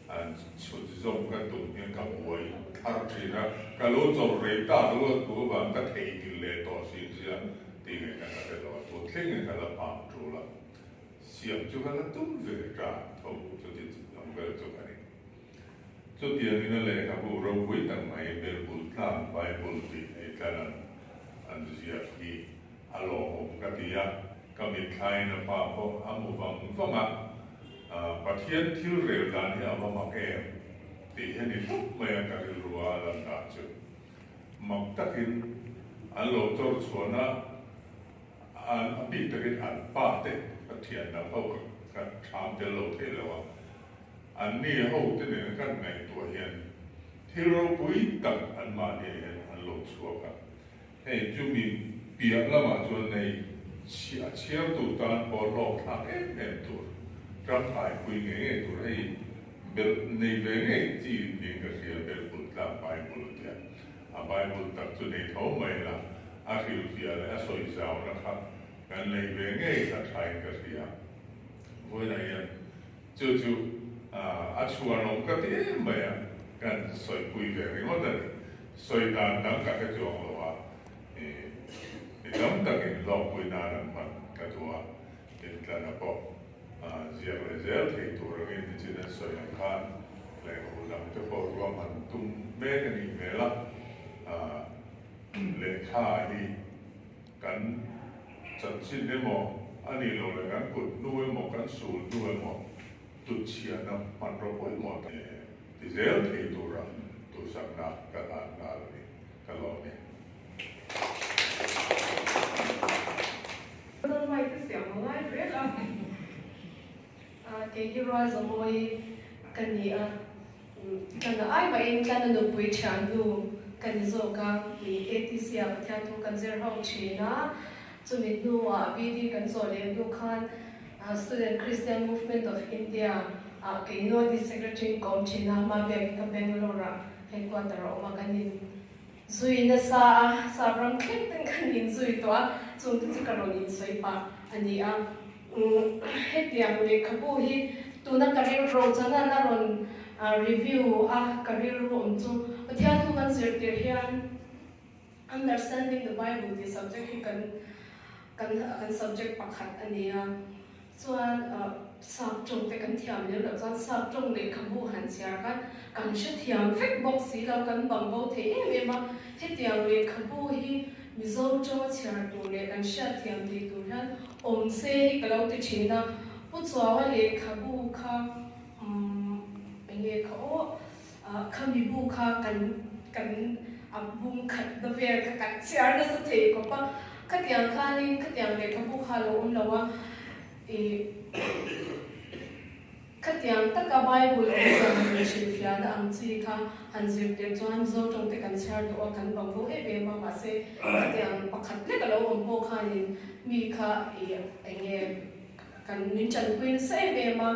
anh chú dùng cái tụng những cái buổi thar chỉ là cái lỗ chỗ rễ ta lỗ của bạn cái thầy thì lệ tổ xin xin thì cái đó tổ thiên cái là bảo chủ là xiêm chú cái là tung về ra thâu chú thì làm cái chú cái này chú tiền như là cái bộ râu quý tầng này về bộ tham bài bộ thì cái là anh chỉ khi alo cái gì á cái mình khai nó bảo có ám vòng vòng àประเทศที่เร็วด้านนี้เอามาแก่ที่เห็นนี่ทุกเมื่อการรัวลำดับจุดมักตะกินอันโลจอร์ชวนะอันอภิตะกินอันป้าเตประเทศนั้นเขาก็ถามจะโลเทแล้วว่าอันนี้เขาจะเนี่ยกันไงตัวเห็นที่เราปุยตักอันมาเนี่ยอันโลชัวกันให้จุมีเปียกละมาจนในเชียร์ตุตานพอโลกทางเอ็มตัวรับถ่ายคุยเงี้ยตัวให้เบลในเวงที่มีกระเทียมเบลบุตรไปบุตรเนี่ยไปบุตรตัดจุดในเขาไม่ละอาทิตย์เดียวและสวยสาวนะครับกันในเวงถ้าถ่ายกระเทียมวันนี้จู่อาชวนเราก็ที่ไม่กันสวยคุยเวงว่าแต่สวยตามนั่งกับกระจกเราว่าน้ำตากินหลอกคุยนานมันกระตัวเป็นการนับปอเสียเลยเสียที่ตัวเราเองที่จะสวยงามเลยคนเราจะบอกว่ามันตุ้มแม่กันอีกแล้วเลยค่าที่กันจัดชิ้นได้หมดอันนี้เราเลยกันกดด้วยหมดกันสูดด้วยหมดตุเชียนะมันเราไปหมดที่เสียที่ตัวเราตัวสังกัดกันงานนี้กันเราเนี่ยทำไมถึงเสียงอะไรเรื่องอะไรcái hero là mỗi cái gì cái nào ai mà em cái nào được buổi sáng đủ cái gì rồi cái mình ATC à theo thu cái gì học chuyện á cho mình đủ vì đi cái rồi lên đủ kan Student Christian Movement of India cái nó đi secretary công chuyện á mà về cái Bangalore headquarter mà cái gì duy na sa ram khét tên cái gì duy toa chúng tôi chỉ cần nhìn suy pa anh đi hết tiang về kabu hi tu na career road chana na ron review career road chu theo tu kan zir tir hian understanding the Bible the subject hi kan subject pakhat ania chuan sak chung te kan thiam le lo chuan sak chung le kabu han chia kan she thiam vek box si lo kan bang bo the em ma he tiang le kabu hi mizo cho chia tu le kan she thiam ti tu han om se kalau te china pu chwa le khabu kha nge kho khami bu kha kan abum khat da ver ka kat chiar na sa the ko pa khatyang kha ni khatyang le khabu kha lo un lawa khatyang taka Bible ko shin fia na ang chi kha hanjir te chuan zo tong te kan char do kan bang bo e be ma se khatyang pakhat le kalau om bo kha ni mi kha nge kan nin chan queen se be ma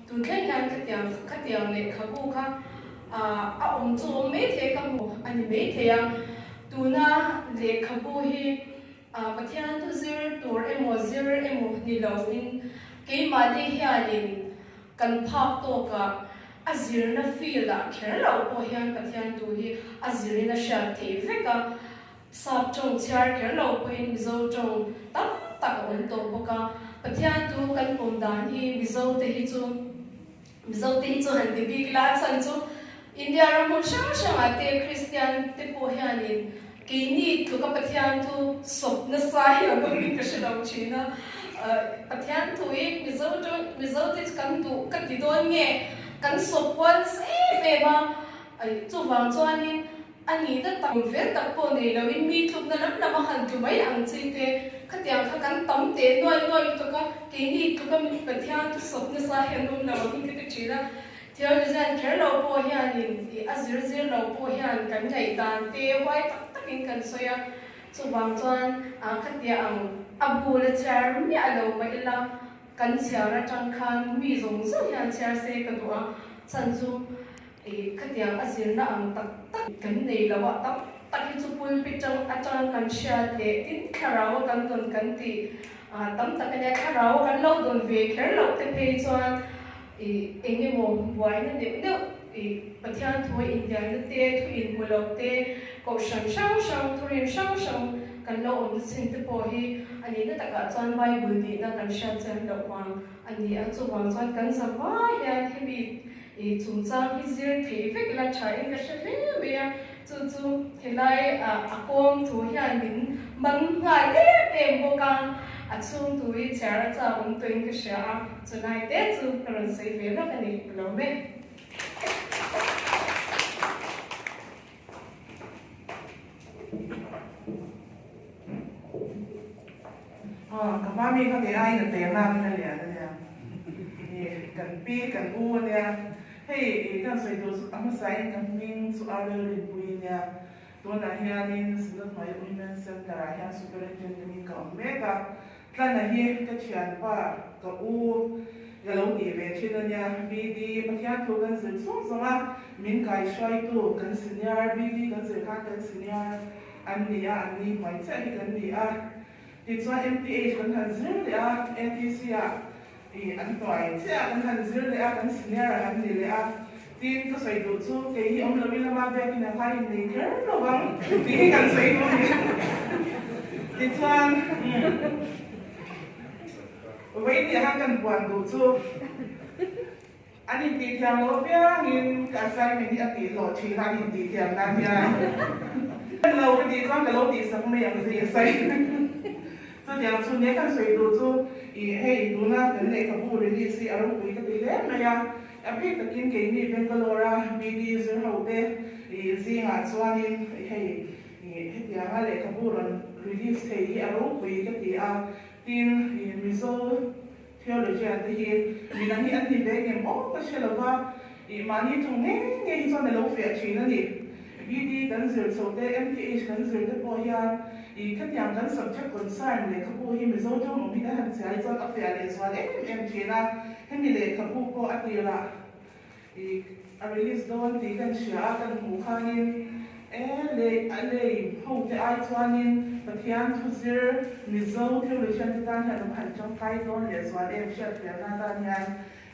tu khen han khatyang le khabu kha om chu me the ka mo ani me the yang tu na le khabu hi pathian tu zir tur emo zir emo ni lo in cái mà đi hiền cần phá tổ cả azir na feel da kher lo po hian pathian tu hi azir na sha the ve ka sap chong char kher lo po in zo chong tam tak on to boka pathian tu kan pom dan hi mizo te hi chu han te big la chan chu India ra mo shang ate Christian te po hian in kini tu ka pathian tu sop na sa hi abang ka shalo china pathian tu i mizo te kan tu ka ti don nge kan sop wan se be ma ai chu wang chuan in ani da tam ve tak po nei lo in mi thup na lam han tu mai ang chi te khatiang kha kan tam te noi to ka kini tu ka pathian tu sop na sa hi nom na wang ki te china theologian kher lo po hian in azir lo po hian kan nei dan te wai tak in kan soya chu wang chuan khatia ang abu le char mi alo mai la kan chiara tang khan mi zong zo hian chiar se ka duwa chan chu khatia azir na ang tak kan nei lawa tak hi chu pul pitang atang kan sha te tin kharawa kan don kan ti tam tak ne kharawa kan lo don ve kher lo te pe chuan enge mo buai na ne pathian thoi India na te thu in mulok te ko shang thurin kan lo on sin te po hi ani na taka chuan Bible ni na kan sha chan lo wang ani a chu wang chuan kan sa wa hian hemi chung chang hi zir thei vek la thai ka sha le me ya chu helai a kom thu hian min man nga le em bo ka a chung tu i chara cha um toin ka sha chunai te chu kan sei ve na kan ni lo me các ba mi có thể ai được tiền làm này liền này cần pi cần u này hey kan sai do ama sai kan min su ara le bui này to na hian in su mai women center hian superintendent min ka mega kan na hi ka thian pa ka u ga lo ti ve thin ania bd pathian thu kan sil sung songa min kai shai tu kan senior bd kan sil kan senior an ni mai chai kan ni a thì cho MTH kan han zir le a NTC a an toy che kan han zir le a kan senior an ni le a tin ko sai do chu ke hi om lo mi lama be kin a khai ni ker lo bang ti kan sai do ni ti chuan vậy thì han kan puan do chu ani ti thiam lo pia in ka sai mi a ti lo chi na ni ti thiam na ya lo cái gì con cái lo ti sang me ang gì sai so dia chu ne kan soi do chu hey du na kan le ka bu release si aro pui ka ti le na ya a pi ta kin ke ni Bangalore BD zir ho te zinga chuanin hey dia nga le ka bu ron release ke aro pui ka ti a tin mizo theology at hi minang hi an ni ve ngem o ka shelova mani thong nge hi chon lo fe china ni BD kan zir chote MTH kan zir te po hian kan yang kan subject concern le khapu hi mizo jong mi da han sai chon affair le swal em china hemi le khapu ko atira a release don ti kan sha kan mu khanin le ho te ai chuanin pathian thu zir mizo theologian te kan han han chong kai don le swal em sha ya na ta nyan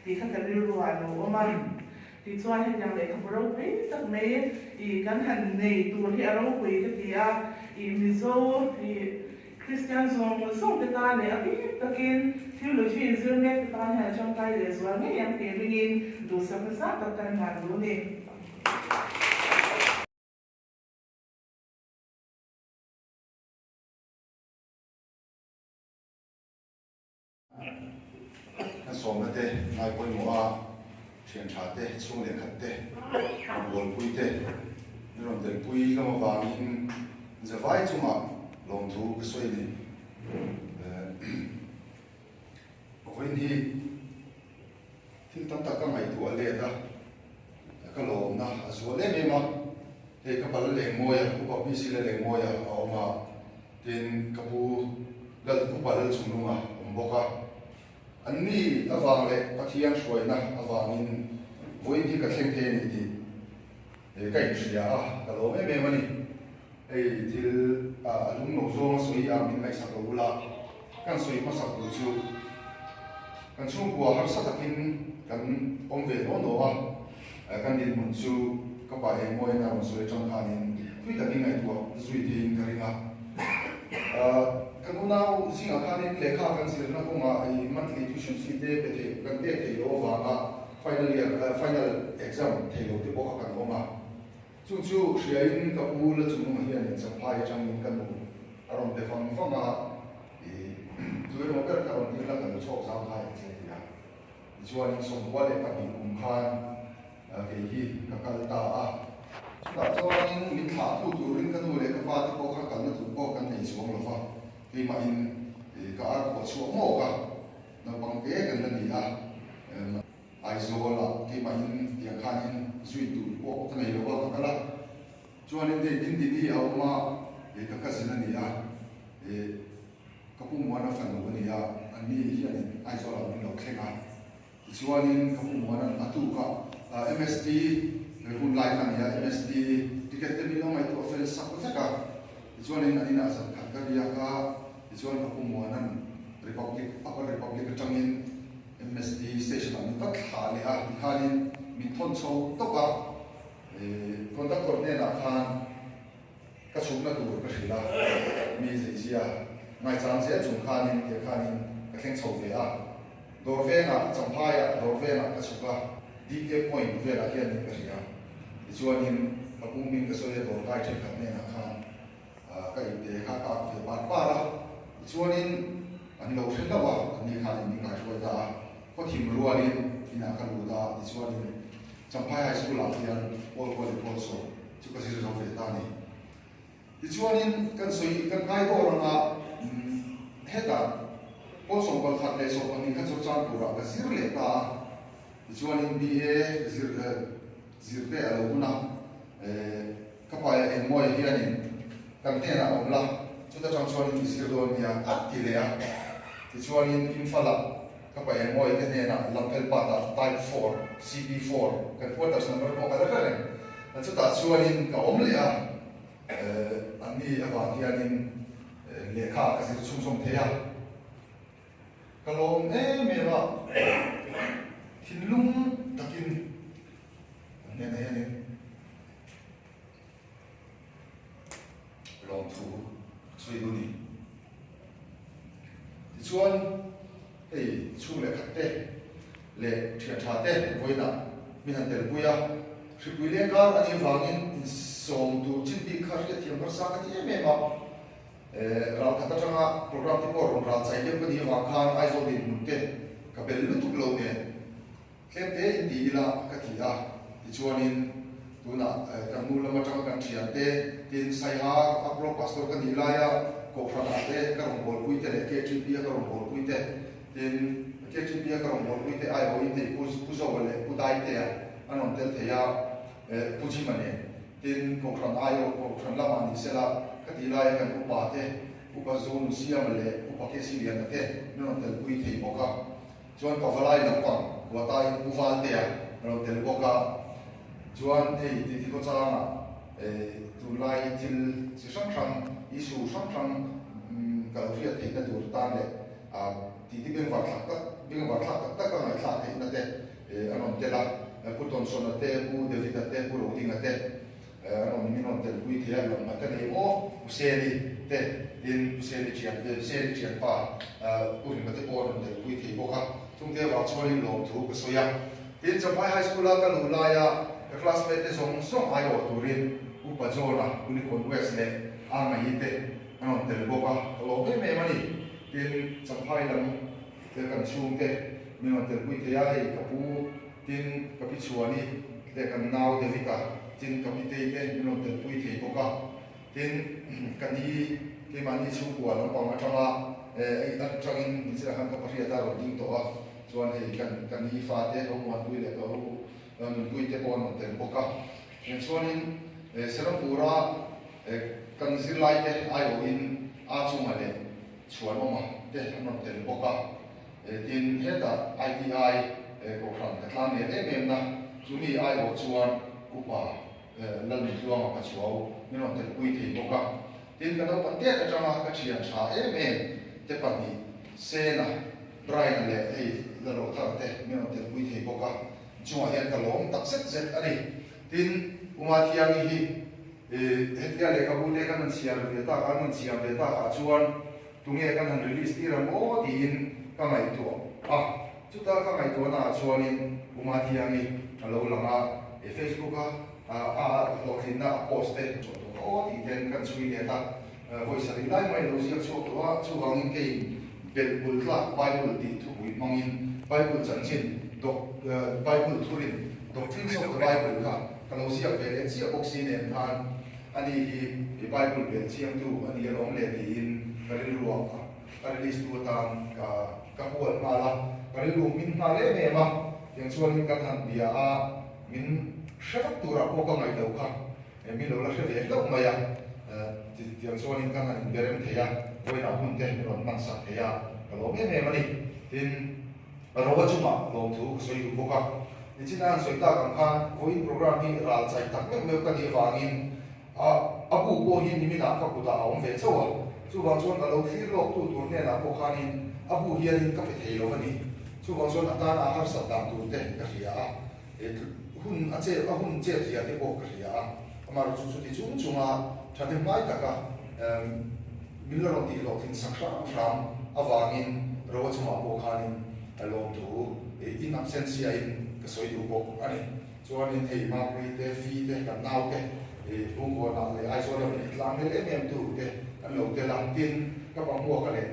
ti kha kan ru wa no oma thì cho anh rằng để không có đâu quý tất mấy thì cán hành này tuổi thì đâu quý cái gì à thì mizo thì Christian zong song cái ta này abi ta kin theology dương nghe ta nhà trong tay để xuống nghe em tiền bên in đủ sắp sát tập căn bản luôn đi cái số mà thế ngày cuối mùa chuyện trả thế xuống để khát thế buồn vui thế nhưng rồi đến vui cái mà vàng in giờ vay chung mà lòng thú cái xoay này quên đi thì tâm ta cái ngày tuổi lệ đó cái lòng na số lệ này mà thì cái bao lệ mồi à cũng bao bisi lệ mồi à mà tiền cái bu lệ cũng bao lệ chung luôn mà bốc à anh ni avang le pathian shoi na avangin voin hi ka thleng the ni ti kai shia ka lo me mani ei til lung no zo soi ya min kai sak lo la kan soi ma sak lo chu kan chung bua har sa takin kan om ve no no a kan din mun chu ka pa e moi na so e chang khanin thui takin ngai tua zui din karinga kan unau singa khanin lekha kan sir na kunga I monthly tuition fee de pe the kan de the lo wa ga final exam the lo te bo kan oma chu chu shriain ka pu la chu ma hian in champai chang in kan mu aron te fang fanga tuwe mo per karon ti la kan chok sa khai che ya chuan som wa le pa ni kum khan ke hi ka kal ta a chuta chuan min thla thu tu rin kan nu le ka pa ti ko kha kan na tu ko kan nei chuang lo fa ke ma in ka ar ko chu mo ka na bang ke kan na ni a ai zo la ke ma in ya khan in zui tu ko ta nei lo ka kala chuan in de din di di au ma ka ka sin na ni a kapu muana fan no ni ya ani hian ai zo la min lo khenga chuanin kapu muana atu ka MSD hun lai kan ya MSD ticket te mi no mai to fel sak fa ka chuanin ani na san khat ka ya ka chuan kapu muana republic tangin MSD station an tak kha le a khanin min thon chho to ka conductor ne na khan ka chukna tur ka thila mi ze sia mai chang se chung khanin ke khanin ka thleng chho ve a dor ve na champhaya dor ve na ka chuka DK point ve la hian ka ria chuanin ka pungmin ka soya dor kai the khat ne na khan ka ite kha ka ve pa ra chuanin an lo thel lawa ani khanin mi ka shoi da ko thim rualin ina ka lu da chuanin champhaya high school a hian all volleyball so chu ka si zo ve ta ni chuanin kan soi kan kai ko ranga heta also bal khat le so ani ka chu chan pura ka sir le ta chuanin BA zir te alo una ka pa e moi hianin kan te na omla chu ta chang chuanin sir do nia atti le a chuanin infala ka pa e moi te na lampel pa ta type 4 CB4 kan quarters number ko ka la ren chu ta chuanin ka om le a ani awa hianin lekha ka sir chung som thea kalom mera thinlung takin ne na yanin long thu sui du ni chuan ei chu le khatte le thia tha te voina mi han tel puya sipui le kar ani wangin som tu chin bi khar ke thiam har sa ka ti me ma ra khata changa program ti por ra chai le pani wa khan ai zo din te ka bel lu tu lo ne kem te indi la ka ti a ti chuanin tuna kan mu lama changa kan thian te tin sai ha apro pastor kan ni la ya ko fra te ka rom bol pui te le ke tri pi ka rom bol pui te tin ke tri pi ka rom bol pui te ai ho in te pu zo le pu dai te anon tel te ya pu ji mane tin ko khran ayo ko khran lama ni sela ka ti la ya kan upa te upa zon siam le upa ke si lian te non tel pui te boka chuan ko valai na pang wa tai pu val te ya non tel boka chuan ei ti ko changa tu lai til chi sang sang isu sang sang ka ria te na tur tan le a ti ben va thak tak ka ngai thak te na te anon te la puton sona te pu de vita te pu ro dinga te anon minon te pui te ya ma ka nei mo useli te din useli chian pa pu ni te por te pui te boka tung te wa choli lo thu ka soya tin chapai high school ka lu la ya classmate te song ai o turin upa zona unikon west le anga yite anon te boka lo me mani tin chapai lam te kan chung te minon te pui te ya ka pu tin kapichuani te kan nau de vita tin kapite te minon te pui te boka tin kani ke mani chu kwa lam pa ma thama an trangin nisra han ka paria ta ro ding to a chuan hei kan ni fa te ro ma pui le ko an pui te pon te boka en chuanin seram pura kan zirlai te ayo in a chu ma le chuan oma te an te boka tin heta ITI ko kham ka thang ne na chumi ai ho chuan upa lan ni chuang ka chuau ni non te pui the boka tin ka no pan te ka chama ka chian tha te pan ni se na drai na le ei la ro tha te me no te pui thei boka chunga hian ka lom tak set zet ani tin uma thiang hi hetia le ka bu le kan siam ve ta kan siam ve ta a chuan tunge kan han release ti ram o tin ka ngai to chuta ka ngai to na chuanin uma thiang hi alo langa Facebook lo thin na post te o ti ten kan chui le ta voice ri lai mai lo sia chu to chu wang ke bel bul tla bible ti thu wi mangin bible chan chin dok bible thurin doctrines of the bible ka kalau siap bel siap boxin en han ani hi bible bel siam tu ani long le ti in kari luwa ka release tu tam ka hual mala kari lu min na le me ma yang chuan kan han bia a min shafak tu ra ko ka ngai lo ka min lo la shave lo ma ya yang chuan kan han berem theya voi na hun te ron man sa theya ka lo me me mani tin ro wa chuma lo tu soi du boka ni chinan soi ta kan khan voi program ni ral chai tak me ka ni wangin abu ko hi ni mina ka ku da om ve chawa chu wang chuan ka lo thir lo tu tur ne na ko khanin abu hian ka pe thei lo ni chu wang chuan ata na har sa dam tu te ka ria hun a hun che ria te ko ka ria amar chu chu ti chung chunga thade mai ta ka millo ti lo tin sakra ram awangin ro chuma ko khanin along tu in absentia in ka soi du ko ani chuanin hei ma pui te fi te ka nau te ung ko na le ai so le tlang le mem tu te an lo te lang tin ka pa mo ka le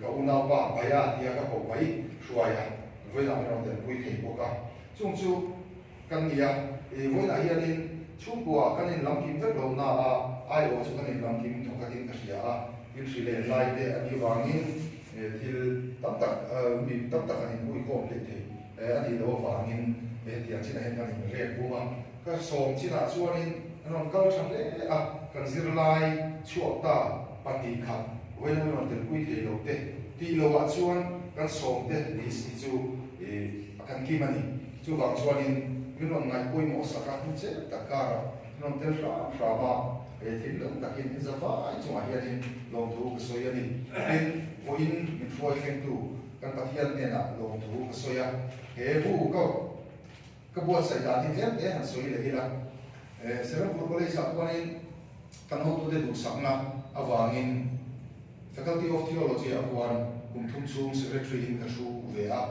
ka una ba ba ya dia ka ko bai shuaya voi la ro te pui thei ko ka chung chu kan nia voi la hianin chung ko kan in lam kim te lo na ai o chu kan in lam kim thong ka tin ka ria in sri le lai te ani wangin til tam tak mi tam tak ani pui ko le te ani lo wangin tiang china hen kan in re buma ka som china chuanin non kal chang le kan zir lai chuak ta pati khat when non te pui te lo te ti lo wa chuan kan som te lis ti chu kan ki mani chu wang chuanin non ngai pui mo sa ka che ta kara non te ra ba tin lo takin in za va ai chu a hianin long thu ka soyani tin voin mi foi ken tu kan pathian ne na long thu ka soya he bu ko ka bo sai da ni tlem e han soi le hila seram purpole sa kwanin kan ho tu de du sakna awangin faculty of theology akwan kum thum chung secretary in ka shu ve a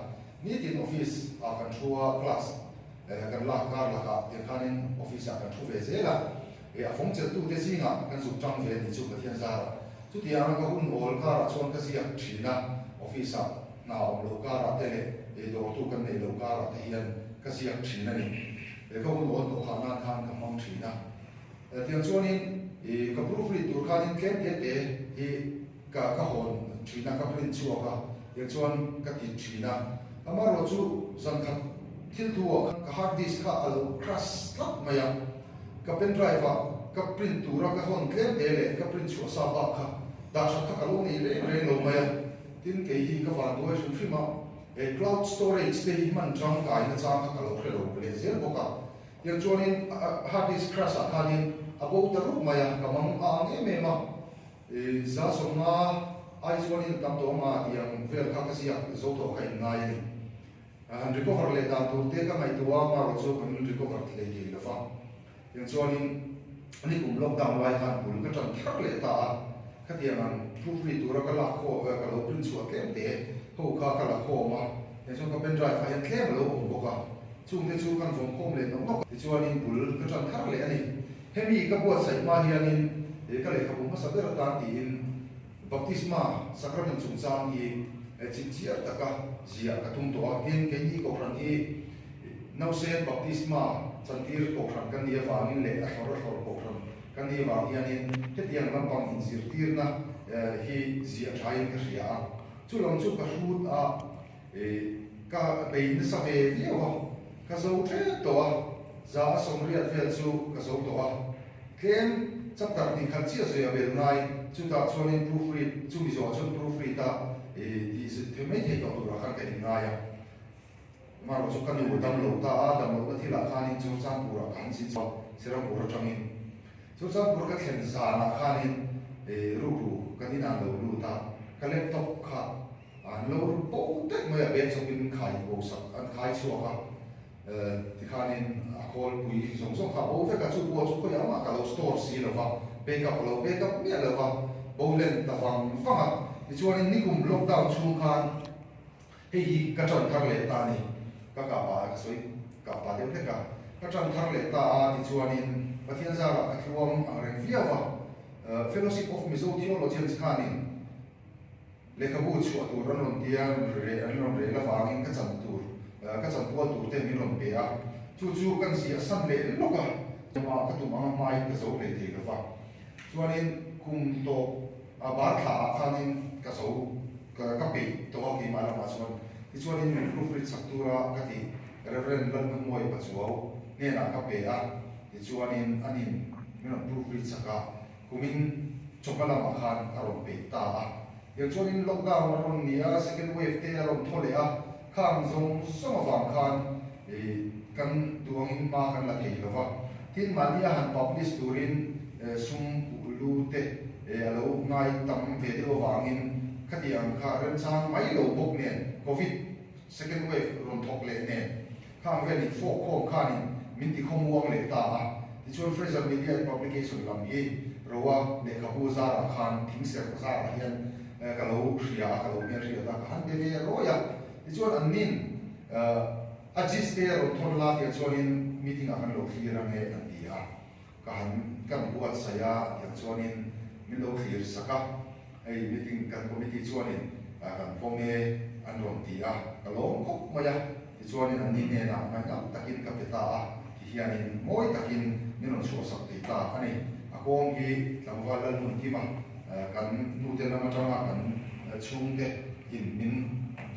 ni tin office a kan thua class kan la kar la ka te khanin office a kan thu ve zela a phong che tu te singa kan su tang ve ni chu ka thian za chu ti ang ka hun ol ka ra chon ka sia thina office a na om lo ka ra te le do tu kan nei lo ka ra te hian ka sia thina ni ka hun ol to kha na khan ka mong thina tiang chuanin ka proofread tur khanin tlem te te ka hon thina ka print chu ka yang chuan ka ti thina amaro chu zan khat thil tu ka hard disk ka alo crash lap maya ka pen drive ka print tura ka hon tlem te le ka print chu sa ba kha da sha ka lo ni le re lo maya tin ke hi ka van do shim shima cloud storage te hi man chang ka ina chang ka lo khre lo le zel boka yang chuanin hard disk crash a khanin abo ta ru maya ka mang a nge me ma za so ma ai chuanin tam to ma yang vel kha ka sia zo to kai ngai ni an recover le ta tu te ka mai tuwa ma ro chu kan recover le ti la fa yang chuanin ani kum lockdown lai khan pul ka tan thak le ta ka ti ang proofread tu ra ka la ko ka lo print chu tlem te ho ka ka la ko ma yang chu ka pen drive fa yang tlem lo ko ka chung te chu kan vom khom le no no ti chuanin pul ka tan thak le ani hemi ka bo sai ma hianin ka le ka bu ma sa ber ta ti in baptisma sacrament chung chang i chim chia taka zia ka tum to in ke ni ko ran i no se baptisma chantir ko ran kan ni awangin le a hor ko ran kan ni awang hianin he tiang lam pang in zir tir na hi zia thain ka ria chu long chu ka hut a ka bein sa ve viwa ka zo tre to za som riat vel chu ka zo to kem chapter ni khan chia zo ya bel nai chu ta chuanin proofread chu mi zo chu proofread ta di se te me te to ra khan ka ni ngai ma ro chu kan ni dam lo ta a dam lo thi la khanin chu sang pura kan si cho sera pura changin chu sang pura ka thlen za na khanin ru ru kan ni na lo lu ta ka laptop kha an lo po te mo ya ben so bin khai bo sak an khai chu ka ti khanin a call pui song song kha bo fe ka chu bo chu ko ya ma ka lo store si lo va backup mi lo va bo len ta fang fanga ti chuan ni kum lockdown chu khan hi ka chon thar le ta ni ka pa soi ka pa de te ka chon thar le ta ti chuan in pathian za ra ka thuam ang reng via va fellowship of Mizo Theologians khanin lekabu chu tu ron tiang re an ron re la wangin ka cham tur te min ron pe a chu kan si san le loka ma ka tu ma mai ka zo le te ka fa chuanin kum to a bar tha khanin ka zo ka pe to ki ma la ma chuan ti chuanin min proofread saktura ka ti reverend lan moi pa chuau ne na ka pe a ti chuanin anin min ron proofread saka kumin chokala ma khan aron pe ta a yang chuanin lockdown aron nia second wave te aron thole a khang zong soma wang khan kan tuangin ma kan la thei lova tin mania han publish turin sum lu te alo ngai tam ve de wangin khati ang kha ren chang mai lo bok ne covid second wave ron thok le ne khang ve ni fo ko khanin min ti khom wang le ta a ti chuan Fraser Media Publication lam ye rowa le kabu zara khan thing ser zara hian kalau ria kalau mer ria ta han be ve roya ti chuan an nin ajis te ro thon la ti chuanin meeting a kan lo clear ane an dia kan buat saya yang chuanin min lo clear saka ai meeting kan committee chuanin kan pome an ron dia kalau kok maya ti chuanin an nin ne na ma ngam takin ka peta a ti hianin moi takin min ron so sak te ta ani akong hi tlangwal nun ki ma kan nu te na ma tanga kan chung te in min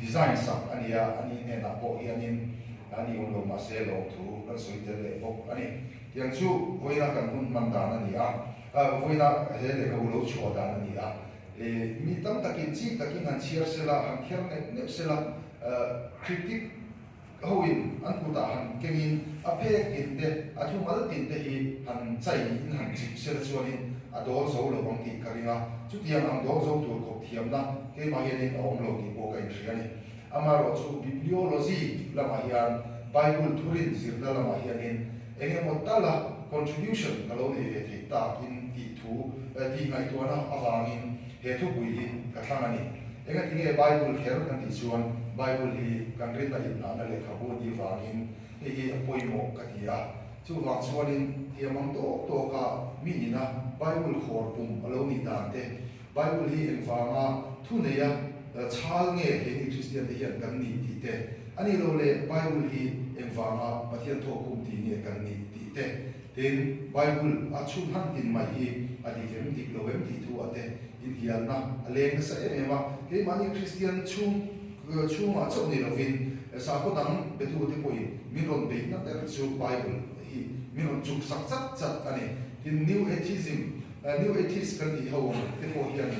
design sak ania ani ne na po hianin ani on lo ma se lo thu kan soi te le po ani yang chu voina kan hun man da na ni a voina he le ka lo chu da na ni a mi tam takin chi takin an chiar sela han kher ne sela critic hoin an puta han kengin a phe kin te a thu mal tin te hi han chai in han chip sel chuanin a dol zo lo bang ti karinga chu tiang ang dol zo tur khop thiam na ke ma hianin ong lo ki po kai thriani amaro chu bibliology lama hian bible thurin zirda lama hianin engemaw tala contribution alo ne ve thei ta in ti thu ti ngai to na awangin he thu pui in ka thlangani enga tinge bible kher kan ti chuan bible hi kan rin da in na le khabu di wangin hi poimo ka tia chu wang chuanin hiamang to ka mi na bible khor pum alo ni dan te bible hi engwanga thu ne ya chal nge he christian te hian kan ni ti te ani lo le bible hi engwanga pathian tho kum ti nge kan ni ti te ten bible a chun han tin mai hi adi kem dik lo em ti thu ate in hian na aleng sa ema ke mani christian chu ma chau ni lovin sa ko dang betu te poi min ron be na ter chu bible hi min ron chuk sak chat ani in new atheism kan ni ho te po hian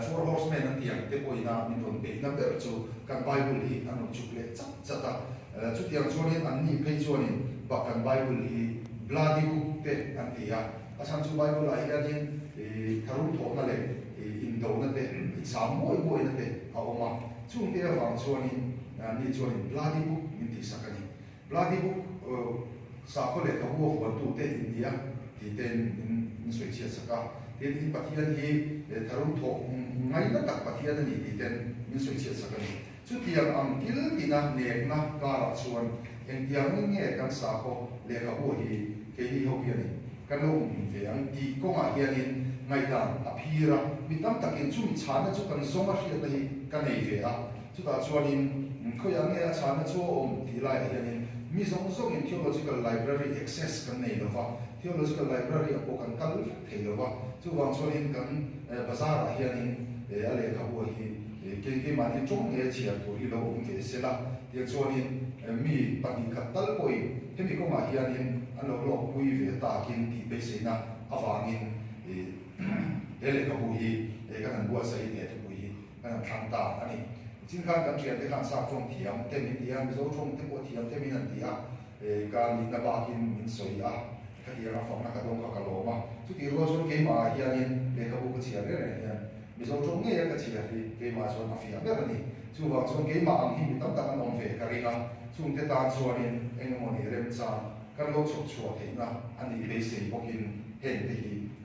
four horsemen an tiang te poi na min ron be na ter chu kan bible hi an ron chuk le chat chu tiang chuanin an ni phei chuanin ba kan bible hi bloody book te an tia asan chu bible a hianin tharum tho na le in do na te sam moi na te a oma chung te wang chuanin ni chuanin bloody book min ti sakani bloody book sa ko le ka wo ko tu te india ti ten in soi chia saka ten in pathian hi tharum tho ngai na tak pathian ni ti ten min soi chia sakani chu tiang am kil tina nek na ka ra chuan eng tiang nge kan sa ko le ka wo hi ke hi ho hian kan lo ve ang ti ko ma hianin ngai dan a phira mi tam takin chu mi chana chu kan zonga hria hi kan nei ve a chu ta chuanin ko yang nge a chana chu om ti lai hianin mi zong zong in theological library access kan nei lova theological library a po kan kal thei lova chu wang chuanin kan bazar a hianin ale ka bo hi ke mani chong nge chia to hi lo om ve sela ti chuanin mi pani khatal poi hemi ko ma hianin an lo pui ve ta kin ti be seina awangin ele ka bu hi kan buat sai ne tu hi kan thang ta ani chin khan kan trian de kan sa chong thiam te min tiam zo chong te ko thiam te min an tia ka ni na ba kin min soi a ka ti ra fa na ka dong ka lo ma chu ti ro chong ke ma hianin le ka bu ka chia re re mi zo trong nghe cái gì thì cái mà cho nó phía biết là gì chú vào trong cái mà anh hi tâm tâm ông về cái nào chung cái ta cho nên anh muốn đi làm sao cái lỗ chụp chùa thì na anh đi lấy xây bốc in hiện thì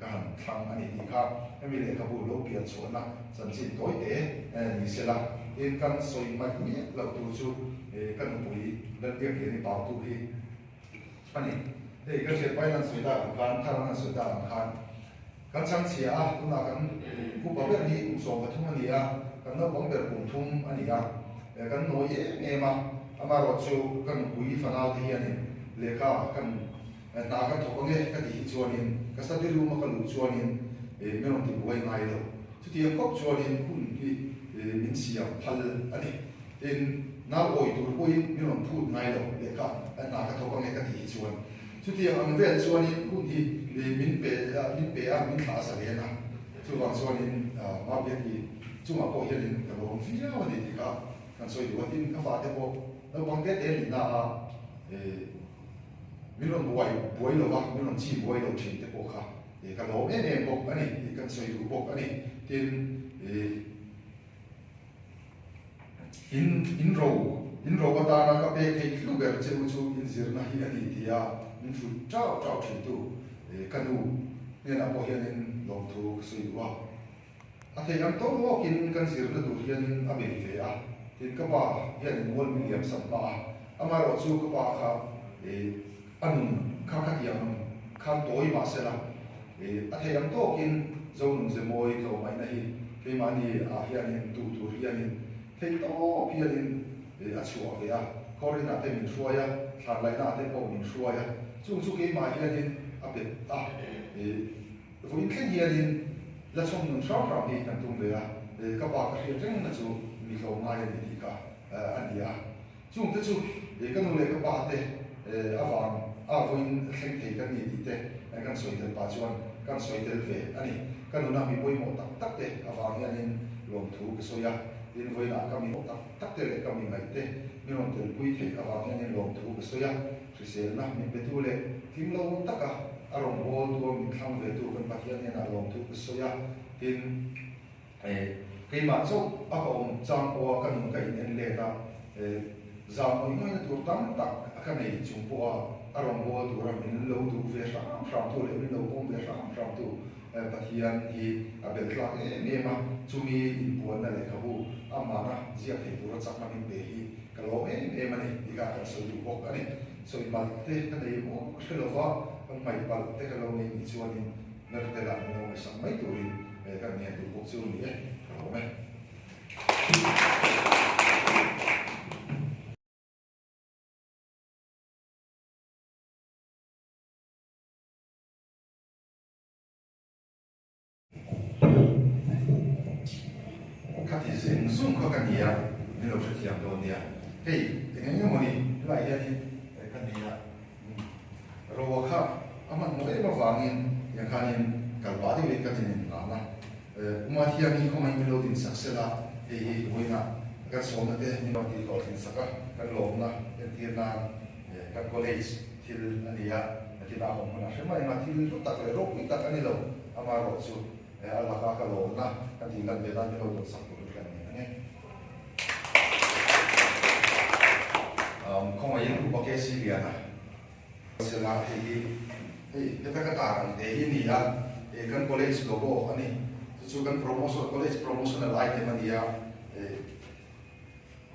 cái hàng thằng anh đi khác em bị lấy cái bộ lỗ biển chùa na chân chính tối để như thế là in căn soi mặt nhẹ lâu tu chú căn bụi lần việc thì bảo tu hi anh để cái chuyện bay lên suy đa kan thang lên suy đa kan kan sang chia tu na kan ku bảo vệ đi cũng sống cái thung anh kan nó bóng bể cùng thung anh kan nói em mà ama rồi chú kan bụi phần nào thì anh lệ cả kan ta kan thọ nghe cái gì cho nên cái sao đi luôn mà kan cho nên mình không thể quay ngay đâu chú tiền cốc cho nên cũng đi mình xem phật anh nên nào ôi tụi quay mình không phút ngay đâu lệ cả ta kan thọ nghe cái gì cho chú tiền anh về cho nên cũng đi mình về mình khá sao vậy na chú vào cho nên mà biết gì chú mà có hiện cái đồ phi á vậy thì cả kan soi dua tin ka fa te bo no bang te te na mi ron boi lo wa mi ron chi boi lo chi te bo kha e ka lo ne bo ani e kan soi du bo ani tin in ro ba ta na ka pe ke lu ber che u chu in zir na hi ani dia min fu chao chi tu e kanu ne na bo hian in lo tu soi wa a the yang to wo kin kan zir na du hian a be ve a tin ka ba hian wol mi liam sam ba ama ro chu ka ba kha an kha yang kham toi ma se la a the yang to kin zon ze moi to mai na hi ke ma ni a hian in tu hian in thei to hian in a chu a ve a korina te min shuaya thar lai na te ko min shuaya chu ke ma hian in a be a vo in khen hian in la chong nun shao ni kan tum ve a ka ba ka hian reng na chu mi lo mai ni ka ania chung te chu ka nu le ka ba te awang voin thleng thei kan ni ti te kan soi tel pa chuan kan soi tel ve ani kan nu na mi boi mo tak te awang hian in lom thu ka soya in voi na ka mi mo tak te le ka mi ngai te mi lom tel pui thei awang hian in lom thu ka soya tri se na mi pe tu le kim lo taka arong bol tu mi thang ve tu kan pa hian in a lom thu ka soya tin cái mà số ác ông trang qua cái những cái nên lệ ta giảm mỗi người tu tâm tắc cái này chúng qua arong qua tu làm mình lâu tu về sáng tu lại mình lâu công về sáng tu bát hiền thì bên khác này mà chúng mình buồn là cái vụ mà na giặc thì tu chắc mà mình về thì cái lỗ này mà này đi cả cái số tu bốc cái này số mà thế cái nàyもcái lỗ vào cái máy bật thế cái lỗ này mình chọn nên nó cái là mình mới sáng mấy tuổi cái này tu bốc chọn này Amen. Các thị sinh xung có cái gì à? Nên là sự thiam đồ này. Hey, cái này mà đi, lại đây đi, cái này à. Rồi khác, amat mỗi mà vàng in, yang khanin kalau badi wit cái gì này umat yang ini kau main melodi saksela woi na kan somna te melodi kolin saka kan lomna entirna kan college til ania til a hom na shema ina til tu tak le rok ni tak ani lo ama ro chu ala ka lomna kan til lan bedan ni lo sak tu kan ni kau main ku pakai siliana sela kita katakan ini ya kan college logo ani so kan college promotional item ania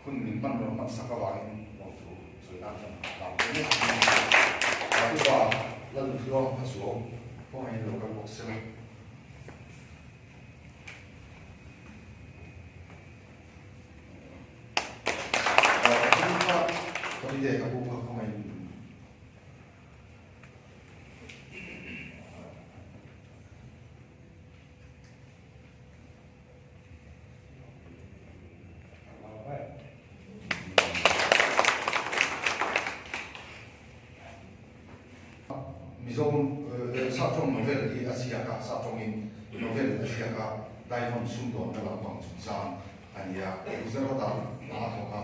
kun min man no man sakawangin waktu so na ni tapi ba lalu flow masuk ko ai local box la ko ide ka bu ko mai Mizong sa trong novel di Asia ka sa trong in novel Asia ka dai hom sum don na lang bang sang ania uzara da na to ka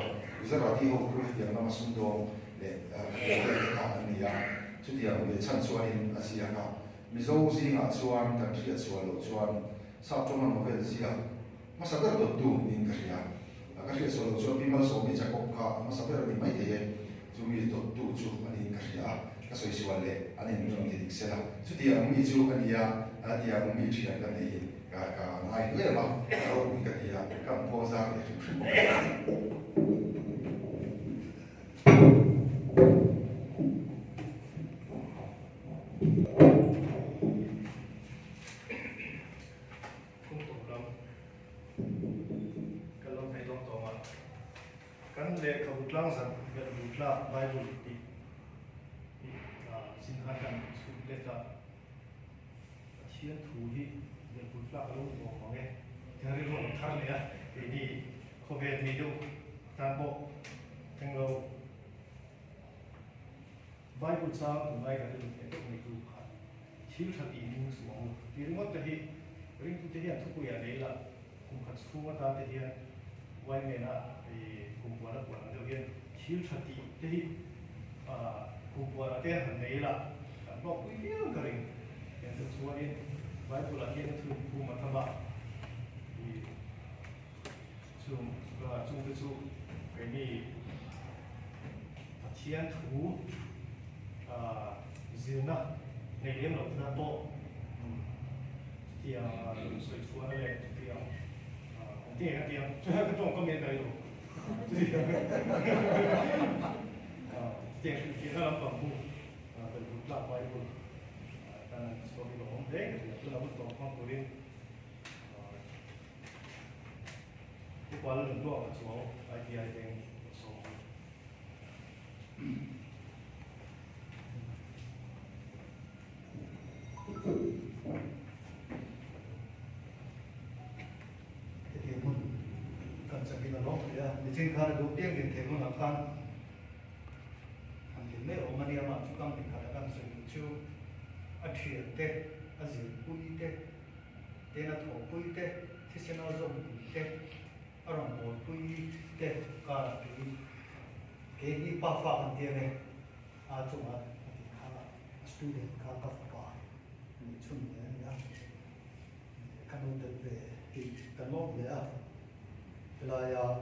uzara di ho kru ya na sum don le ka ania chu dia le chan chuan in Asia ka Mizong si nga chuan kan thia chuan lo chuan sa trong mà về gì à mà sao cái đó tu nên cái gì à cái gì solo cho people so bị chắc cũng cả mà sao cái đó đi mấy thế chúng mình tu chú anh cái gì à cái số số lệ anh em mình thì sẽ là chút thì ông mình chú cái gì à thì ông mình chỉ là cái này cái này cái mà ông cái gì à cái phong ra kan le ka utlang san ya utla bible ti sin kha kan su le ta chian thu hi le utla lo mo ma nge thari lo thar le ya ni khobe mi do ta bo teng lo bible sa mai ka tu te ni tu kha chil tha ti ni su mo ti ringot te hi ring tu te hi thu ku ya le la kum khat su ma ta te hi wai me na cùng qua đất quận đầu tiên thiếu thật thì thế cùng qua là cái hàng này là cảm bọc quý phiếu cái này hiện thực số đi vài bộ là hiện thực phụ mà tham bảo thì chung cái chung cái này chiến thủ riêng đó này điểm là nó to thì sợi số này thì thì cái trong công nghệ này rồi tiền thì nó làm bằng bu từ lúc làm vay bu ta số cái đó không thế thì tôi làm một tổng phong của đi cái quá lớn đó là số IPI tiền số trên khá là đầu tiên thì thấy nó là khăn hàng tiền lệ ở Mania mà chúng ta mình khá là đang sử dụng chiêu ăn chuyện tết ăn gì bùi tết tết là thổ bùi tết thì sẽ nó dùng tết ở trong một bùi tết cả cái đi ba pha hàng tiền này chúng ta khá là student khá là phải mình chung này nhá các đối tượng về thì cần một nữa là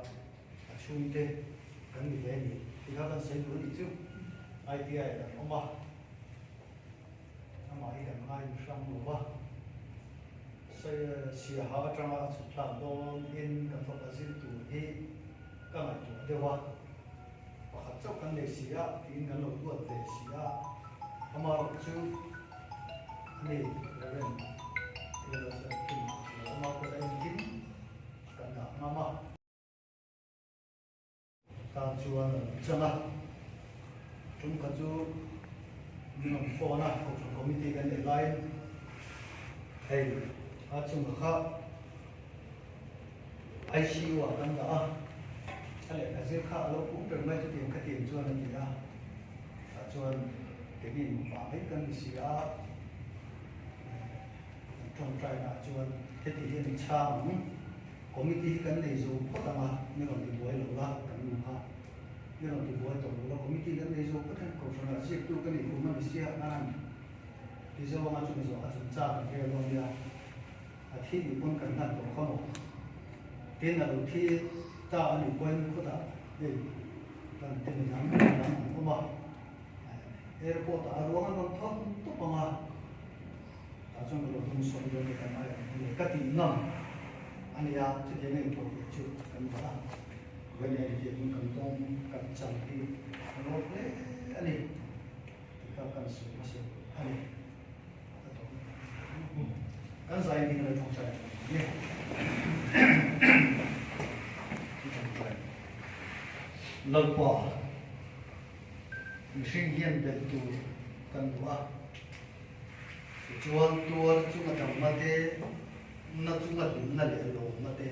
chui tê cái gì vậy thì các bạn sẽ đối đi chứ ITI là ông bà mà ai cần ai sang đồ ba xây xìa hạ trang sụt làm đồ in cần phải là gì tụ thì các bạn tụ đều ba và hạt chốc cần để xìa thì cần lột tuột để xìa ông bà chứ này là bên là ông bà có thể in cần là mama ta chuan changa chúng ta chu mình phone na của committee cái này line hay chúng ta khác ICU ở trong đó cái này là riêng khác lâu cũng được mấy cái tiền chuan là gì đó chuan cái gì mà mấy cái gì đó trong trai là chuan cái gì hiện trang committee kan nei zo khotanga ni ron ti boi lo la kan nu ha ni ron ti boi to lo committee kan nei zo pathan ko sona si tu kan ni kuma ni sia nan ti zo ma chu ni zo a chu cha ke lo ya a thi ni pon kan nan to khomo tin na lo thi ta ani boi ni khota ni kan tin ni nam ko ma airport a ro man thon to pa ma ta chung lo tum so ni ke kan ai ni ka ti nam anh ya thì thế này thôi chứ cần phải làm cái này thì cũng cần tông cần chẳng thì nó đấy anh ấy thì các cần sự mà sự anh ấy cái dài thì là trong trái nhé lần qua mình sinh viên đến tu cần quá chuan tua chúng ta làm mà thế nó chúng ta đứng là để lộ mà thế